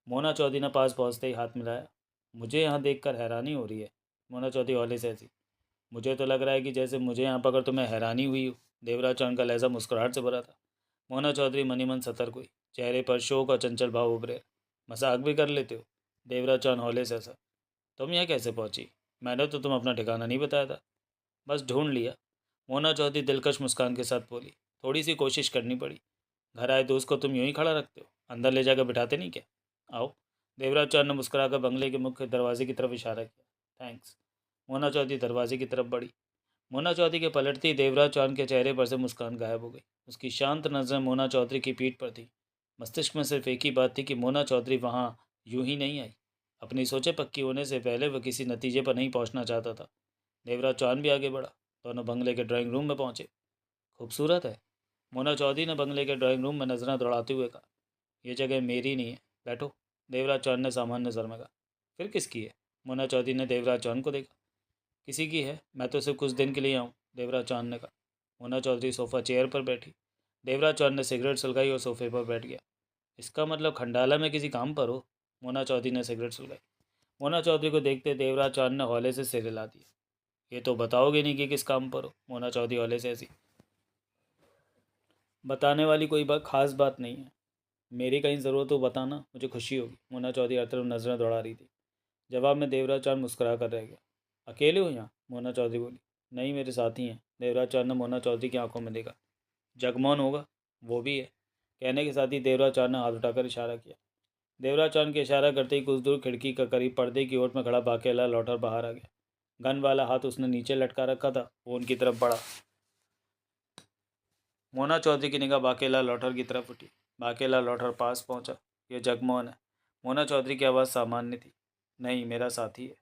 मोना चौधरी ने पास पहुंचते ही हाथ मिलाया। मुझे यहाँ देखकर हैरानी हो रही है। मोना चौधरी हौले से हंसी। मुझे तो लग रहा है कि जैसे मुझे यहाँ पकड़ तुम्हें हैरानी हुई हो। देवराज चौहान का लहजा मुस्कुराहट से भरा था। मोना चौधरी मनी मन सतर्क हुई। चेहरे पर शोक और चंचल भाव उभरे। मजाक भी कर लेते हो? देवराज चौहान हौले से हंसा। तुम यहाँ कैसे पहुंची? मैंने तो तुम अपना ठिकाना नहीं बताया था। बस ढूंढ लिया। मोना चौधरी दिलकश मुस्कान के साथ बोली। थोड़ी सी कोशिश करनी पड़ी। घर आए दोस्त को तुम यूं ही खड़ा रखते हो, अंदर ले जाकर बिठाते नहीं क्या? आओ। देवराज चौहान ने मुस्कुराकर बंगले के मुख्य दरवाजे की तरफ इशारा किया। थैंक्स। मोना चौधरी दरवाजे की तरफ बढ़ी। मोना चौधरी के पलटते ही देवराज चौहान के चेहरे पर से मुस्कान गायब हो गई। उसकी शांत नज़र मोना चौधरी की पीठ पर थी। मस्तिष्क में सिर्फ एक ही बात थी कि मोना चौधरी वहाँ यूं ही नहीं आई। अपनी सोचें पक्की होने से पहले वह किसी नतीजे पर नहीं पहुँचना चाहता था। देवराज चौहान भी आगे बढ़ा। दोनों बंगले के ड्राइंग रूम में पहुँचे। खूबसूरत है। मोना चौधरी ने बंगले के ड्राइंग रूम में नजरें दौड़ाते हुए कहा। यह जगह मेरी नहीं है, बैठो। देवराज चौहान ने सामान्य नजर में कहा। फिर किसकी है? मोना चौधरी ने देवराज चौहान को देखा। किसी की है, मैं तो सिर्फ कुछ दिन के लिए आऊँ, देवराज चौहान ने कहा। मोना चौधरी सोफ़ा चेयर पर बैठी। देवराज चौहान ने सिगरेट सुलगाई और सोफे पर बैठ गया। इसका मतलब खंडाला में किसी काम पर हो? मोना चौधरी ने सिगरेट सुलगाई। मोना चौधरी को देखते देवराज चौहान ने हौले से सिर हिला दिया। ये तो बताओगे नहीं कि किस काम पर हो? मोना चौधरी हौले से ऐसी। बताने वाली कोई खास बात नहीं है। मेरी कहीं ज़रूरत हो बताना, मुझे खुशी होगी। मोना चौधरी हर तरफ नजरें दौड़ा रही थी। जवाब में देवराज चौहान मुस्कुरा कर रह गया। अकेले हो यहाँ? मोना चौधरी बोली। नहीं, मेरे साथी हैं। देवराज चौहान ने मोना चौधरी की आंखों में देखा। जगमोहन होगा? वो भी है। कहने के साथ ही देवराज चौहान ने हाथ उठाकर इशारा किया। देवराज चौहान के इशारा करते ही कुछ दूर खिड़की का करीब पर्दे की ओर में खड़ा बाकेला लौटकर बाहर आ गया। गन वाला हाथ उसने नीचे लटका रखा था, वो उनकी तरफ बढ़ा। मोना चौधरी की निगाह बाकेलाल लौठर की तरफ उठी। बाकेलाल लौठर पास पहुंचा। ये जगमोहन है। मोना चौधरी की आवाज़ सामान्य थी। नहीं, मेरा साथी है।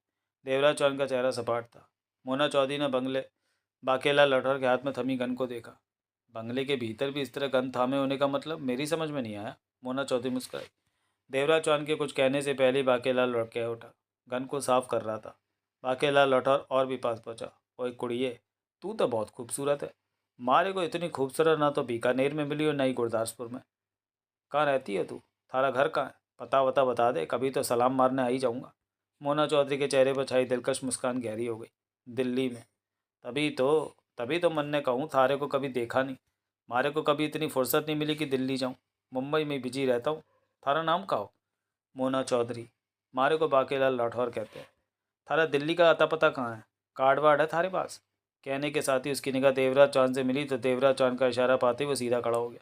देवराज चौहान का चेहरा सपाट था। मोना चौधरी ने बाकेलाल लौठर के हाथ में थमी गन को देखा। बंगले के भीतर भी इस तरह गन थामे होने का मतलब मेरी समझ में नहीं आया। मोना चौधरी मुस्कुराई। देवराज चौहान के कुछ कहने से पहले बाकेलाल लौट के उठा। गन को साफ कर रहा था। बाकेलाल लौठर और भी पास पहुंचा। ओए कुड़िए, तू तो बहुत खूबसूरत है। मारे को इतनी खूबसूरत ना तो बीकानेर में मिली और ना ही गुरदासपुर में। कहाँ रहती है तू? थारा घर कहाँ है? पता वता बता दे, कभी तो सलाम मारने आ ही जाऊँगा। मोना चौधरी के चेहरे पर छाई दिलकश मुस्कान गहरी हो गई। दिल्ली में? तभी तो तभी तो मन ने कहूँ, थारे को कभी देखा नहीं। मारे को कभी इतनी फुर्सत नहीं मिली कि दिल्ली जाऊँ। मुंबई में बिजी रहता हूँ। थारा नाम का हो? मोना चौधरी। मारे को बाकेलाल लाठौर कहते हैं। थारा दिल्ली का अता पता कहाँ है? कार्ड वार्ड है थारे पास? कहने के साथ ही उसकी निगाह देवराज चौहान से मिली तो देवराज चौहान का इशारा पाते वो सीधा खड़ा हो गया।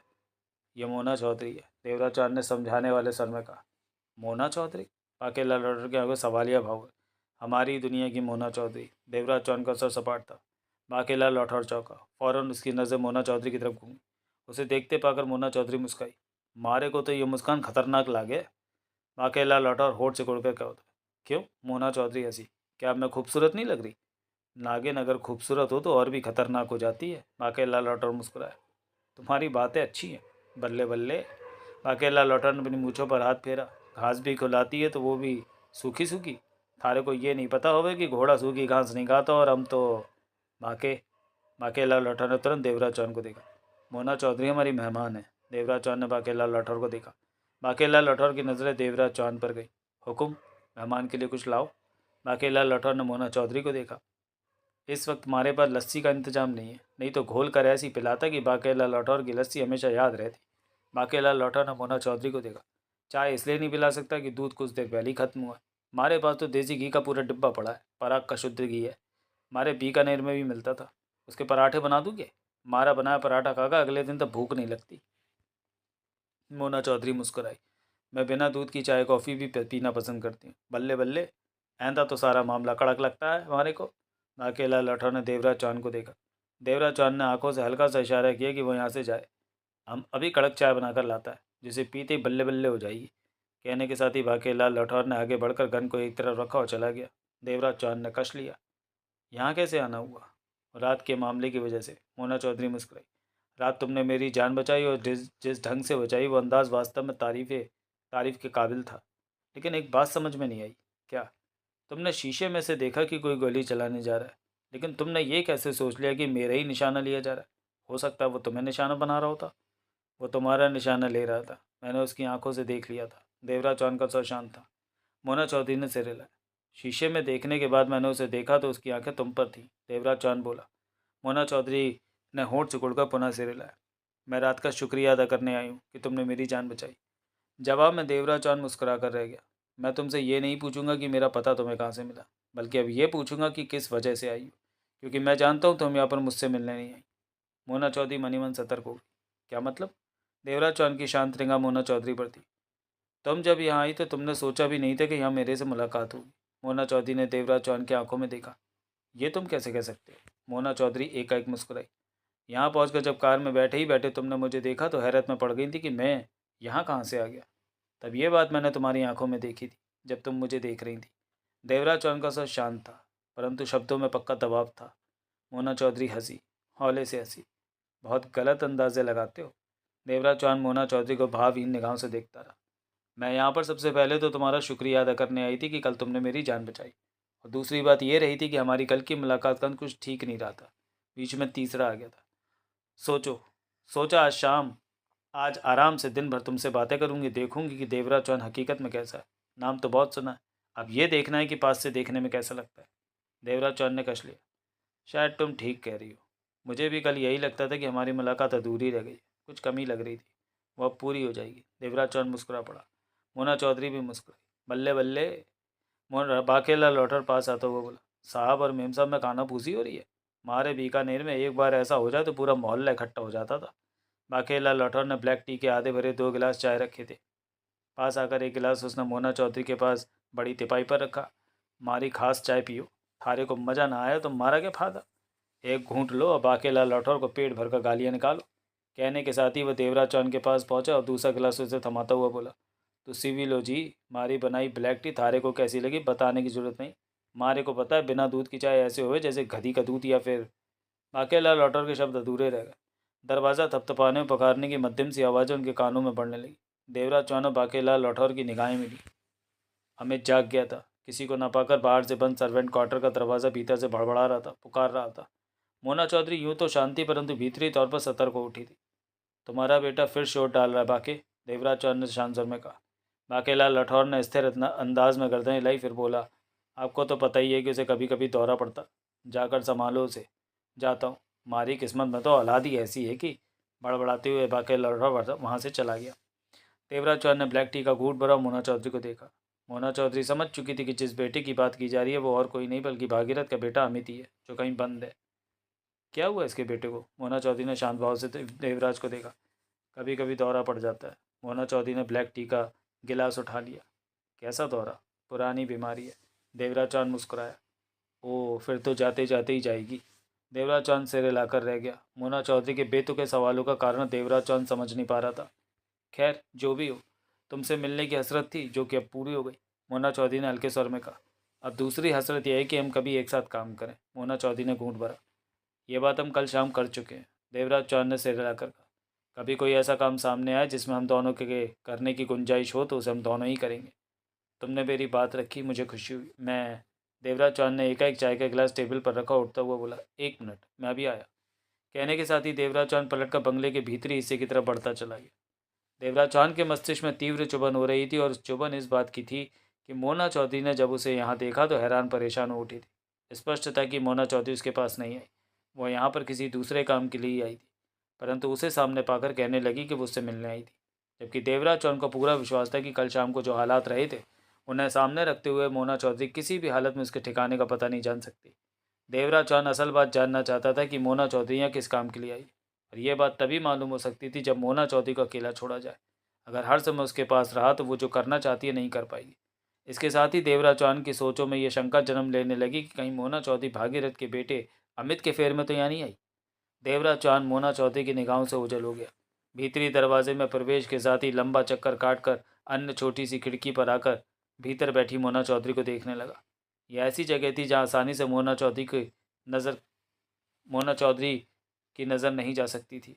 ये मोना चौधरी है, देवराज चौहान ने समझाने वाले स्वर में कहा। मोना चौधरी? बाकेलाल लाठौर के आंखों सवालिया भाव है। हमारी दुनिया की मोना चौधरी। देवराज चौहान का सर सपाट था। बाकेलाल लाठौर चौंका। फौरन उसकी नज़र मोना चौधरी की तरफ घूमी। उसे देखते पाकर मोना चौधरी मुस्काई। मारे को तो ये मुस्कान खतरनाक लागे। बाकेलाल लाठौर होठ से कुड़कर क्या होता है? क्यों? मोना चौधरी हंसी। क्या अब मैं खूबसूरत नहीं लग रही? नागिन अगर खूबसूरत हो तो और भी खतरनाक हो जाती है। बाकेलाल लाठौर मुस्कुराया। तुम्हारी बातें अच्छी हैं। बल्ले बल्ले। बाकेलाल लाठौर ने अपनी मूछों पर हाथ फेरा। घास भी खिलाती है तो वो भी सूखी सूखी। थारे को ये नहीं पता होवे कि घोड़ा सूखी घास नहीं खाता और हम तो बाके बाकेलाल लाठौर ने तुरंत देवराज चौहान को देखा। मोना चौधरी हमारी मेहमान है। देवराज चौहान ने बाकेलाल लाठौर को देखा। बाकेलाल लाठौर की नज़रें देवराज चौहान पर गई। हुकुम, मेहमान के लिए कुछ लाओ। बाकेलाल लाठौर ने मोना चौधरी को देखा। इस वक्त हमारे पास लस्सी का इंतजाम नहीं है, नहीं तो घोल कर ऐसी पिलाता कि बाकेलाल लाठौर की लस्सी हमेशा याद रहती। बाकेलाल लाठौर ने मोना चौधरी को देखा। चाय इसलिए नहीं पिला सकता कि दूध कुछ देर पहले ही खत्म हुआ है। हमारे पास तो देसी घी का पूरा डिब्बा पड़ा है। पराग का शुद्ध घी है। हमारे बीकानेर में भी मिलता था। उसके पराठे बना दूंगे? हमारा बनाया पराठा खाकर अगले दिन तक भूख नहीं लगती। मोना चौधरी मुस्कुराई। मैं बिना दूध की चाय कॉफ़ी भी पीना पसंद करती हूँ। बल्ले बल्ले, ऐंदा तो सारा मामला कड़क लगता है हमारे को। बाकेलाल लाठौर ने देवराज चौहान को देखा। देवराज चौहान ने आंखों से हल्का सा इशारा किया कि वो यहाँ से जाए। हम अभी कड़क चाय बनाकर लाता है, जिसे पीते ही बल्ले बल्ले हो जाएगी। कहने के साथ ही बाकेलाल लाठौर ने आगे बढ़कर गन को एक तरफ रखा और चला गया। देवराज चौहान ने कश लिया। यहाँ कैसे आना हुआ? रात के मामले की वजह से। मोना चौधरी मुस्कुराई। रात तुमने मेरी जान बचाई और जिस जिस ढंग से बचाई वो अंदाज़ वास्तव में तारीफ़ के काबिल था। लेकिन एक बात समझ में नहीं आई। क्या? तुमने शीशे में से देखा कि कोई गोली चलाने जा रहा है, लेकिन तुमने ये कैसे सोच लिया कि मेरा ही निशाना लिया जा रहा है? हो सकता है वो तुम्हें निशाना बना रहा होता। वो तुम्हारा निशाना ले रहा था। मैंने उसकी आंखों से देख लिया था। देवराज चौहान का स्वर शांत था। मोना चौधरी ने सिर हिलाया। शीशे में देखने के बाद मैंने उसे देखा तो उसकी आंखें तुम पर थीं। देवराज चौहान बोला। मोना चौधरी ने होंठ सिकुड़कर पुनः सिर हिलाया। मैं रात का शुक्रिया अदा करने आई हूँ कि तुमने मेरी जान बचाई। जवाब में देवराज चौहान मुस्कुरा कर रह गया। मैं तुमसे ये नहीं पूछूंगा कि मेरा पता तुम्हें कहाँ से मिला, बल्कि अब ये पूछूंगा कि किस वजह से आई हो, क्योंकि मैं जानता हूँ तुम यहाँ पर मुझसे मिलने नहीं आई। मोना चौधरी मनी मन सतर्क हो गई। क्या मतलब? देवराज चौहान की शांत निगाह मोना चौधरी पर थी। तुम जब यहाँ आई तो तुमने सोचा भी नहीं था कि यहाँ मेरे से मुलाकात होगी। मोना चौधरी ने देवराज चौहान की आंखों में देखा। ये तुम कैसे कह सकते हो? मोना चौधरी एकाएक मुस्कुराई। यहाँ पहुँचकर जब कार में बैठे ही बैठे तुमने मुझे देखा तो हैरत में पड़ गई थी कि मैं यहाँ कहाँ से आ गया। तब ये बात मैंने तुम्हारी आंखों में देखी थी जब तुम मुझे देख रही थी। देवराज चौहान का स्वर शांत था, परंतु शब्दों में पक्का दबाव था। मोना चौधरी हंसी, हौले से हंसी। बहुत गलत अंदाजे लगाते हो। देवराज चौहान मोना चौधरी को भावहीन निगाहों से देखता रहा। मैं यहाँ पर सबसे पहले तो तुम्हारा शुक्रिया अदा करने आई थी कि कल तुमने मेरी जान बचाई, और दूसरी बात यह रही थी कि हमारी कल की मुलाकात का कुछ ठीक नहीं रहा था। बीच में तीसरा आ गया था। सोचो सोचा आज आराम से दिन भर तुमसे बातें करूंगी, देखूंगी कि देवराज चौहान हकीकत में कैसा है। नाम तो बहुत सुना है, अब ये देखना है कि पास से देखने में कैसा लगता है। देवराज चौहान ने कश लिया। शायद तुम ठीक कह रही हो। मुझे भी कल यही लगता था कि हमारी मुलाकात अधूरी रह गई, कुछ कमी लग रही थी। वो अब पूरी हो जाएगी। देवराज चौहान मुस्कुरा पड़ा। मोना चौधरी भी मुस्कुराई। बल्ले बल्ले। मोहन बाकेला लौटर पास आता हुआ बोला। साहब और मेम साहब में कानाफूसी हो रही है। हमारे बीकानेर में एक बार ऐसा हो जाए तो पूरा मोहल्ला इकट्ठा हो जाता था। बाकेला लौटर ने ब्लैक टी के आधे भरे 2 गिलास चाय रखे थे। पास आकर एक गिलास उसने मोना चौधरी के पास बड़ी तिपाई पर रखा। मारी खास चाय पियो, थारे को मज़ा ना आया तो मारा क्या फायदा। एक घूंट लो और बाकेला लौठौर को पेट भर कर गालियाँ निकालो। कहने के साथ ही वह देवराज चौहान के पास पहुंचा और दूसरा गिलास उसे थमाता हुआ बोला, तो सीवी लो जी, मारी बनाई ब्लैक टी थारे को कैसी लगी बताने की जरूरत नहीं। मारे को पता है बिना दूध की चाय ऐसे हुए जैसे गधी का दूध या फिर। बाकेलाल लौटर के शब्द अधूरे रह गए। दरवाज़ा थपथपाने और पखारने की मध्यम सी आवाज़ें उनके कानों में पड़ने लगी। देवराज चौहान और बाकेलाल लौठौर की निगाहें मिली। अमित जाग गया था। किसी को न पाकर बाहर से बंद सर्वेंट क्वार्टर का दरवाज़ा भीतर से भड़बड़ा रहा था, पुकार रहा था। मोना चौधरी यूं तो शांति परंतु भीतरी तौर पर सतर्क हो उठी थी। तुम्हारा बेटा फिर शोर डाल रहा है बाके, देवराज चौहान ने शांत स्वर में कहा। बाकेलाल लठौर ने स्थिर अंदाज में गर्दन हिलाई, फिर बोला, आपको तो पता ही है कि उसे कभी कभी दौरा पड़ता, जाकर संभालो उसे। जाता हूँ। हमारी किस्मत में तो औलाद ही ऐसी है कि। बड़बड़ाते हुए बाकेलाल लठौर वहाँ से चला गया। देवराज चौहान ने ब्लैक टी का घूंट भरा और मोना चौधरी को देखा। मोना चौधरी समझ चुकी थी कि जिस बेटे की बात की जा रही है वो और कोई नहीं बल्कि भागीरथ का बेटा अमित ही है, जो कहीं बंद है। क्या हुआ इसके बेटे को? मोना चौधरी ने शांत भाव से देवराज को देखा। कभी कभी दौरा पड़ जाता है। मोना चौधरी ने ब्लैक टी का गिलास उठा लिया। कैसा दौरा? पुरानी बीमारी है। देवराज चौहान मुस्कुराया। ओह, फिर तो जाते जाते ही जाएगी। देवराज चौहान सिर हिलाकर रह गया। मोना चौधरी के बेतुके सवालों का कारण देवराज चौहान समझ नहीं पा रहा था। खैर, जो भी हो, तुमसे मिलने की हसरत थी जो कि अब पूरी हो गई, मोना चौधरी ने हल्के स्वर में कहा। अब दूसरी हसरत यह है कि हम कभी एक साथ काम करें। मोना चौधरी ने घूंट भरा। ये बात हम कल शाम कर चुके हैं, देवराज चौहान ने सिर हिलाकर कहा। कभी कोई ऐसा काम सामने आए जिसमें हम दोनों के करने की गुंजाइश हो तो उसे हम दोनों ही करेंगे। तुमने मेरी बात रखी, मुझे खुशी हुई। मैं देवराज चौहान ने एकाएक चाय का गिलास टेबल पर रखा, उठता हुआ बोला, एक मिनट, मैं अभी आया। कहने के साथ ही देवराज चौहान पलट कर बंगले के भीतरी हिस्से की तरफ बढ़ता चला गया। देवराज चौहान के मस्तिष्क में तीव्र चुभन हो रही थी और चुभन इस बात की थी कि मोना चौधरी ने जब उसे यहाँ देखा तो हैरान परेशान हो उठी थी। स्पष्ट था कि मोना चौधरी उसके पास नहीं आई, वो यहाँ पर किसी दूसरे काम के लिए ही आई थी, परंतु उसे सामने पाकर कहने लगी कि वो उससे मिलने आई थी। जबकि देवराज चौहान को पूरा विश्वास था कि कल शाम को जो हालात रहे थे उन्हें सामने रखते हुए मोना चौधरी किसी भी हालत में उसके ठिकाने का पता नहीं जान सकती। देवराज चौहान असल बात जानना चाहता था कि मोना चौधरी यहाँ किस काम के लिए आई, और यह बात तभी मालूम हो सकती थी जब मोना चौधरी को अकेला छोड़ा जाए। अगर हर समय उसके पास रहा तो वो जो करना चाहती है नहीं कर पाएगी। इसके साथ ही देवराज चौहान की सोचों में यह शंका जन्म लेने लगी कि कहीं मोना चौधरी भागीरथ के बेटे अमित के फेर में तो यहाँ नहीं आई। देवराज चौहान मोना चौधरी की निगाहों से ओझल हो गया। भीतरी दरवाजे में प्रवेश के साथ ही लंबा चक्कर काटकर अन्य छोटी सी खिड़की पर आकर भीतर बैठी मोना चौधरी को देखने लगा। यह ऐसी जगह थी जहाँ आसानी से मोना चौधरी की नज़र नहीं जा सकती थी।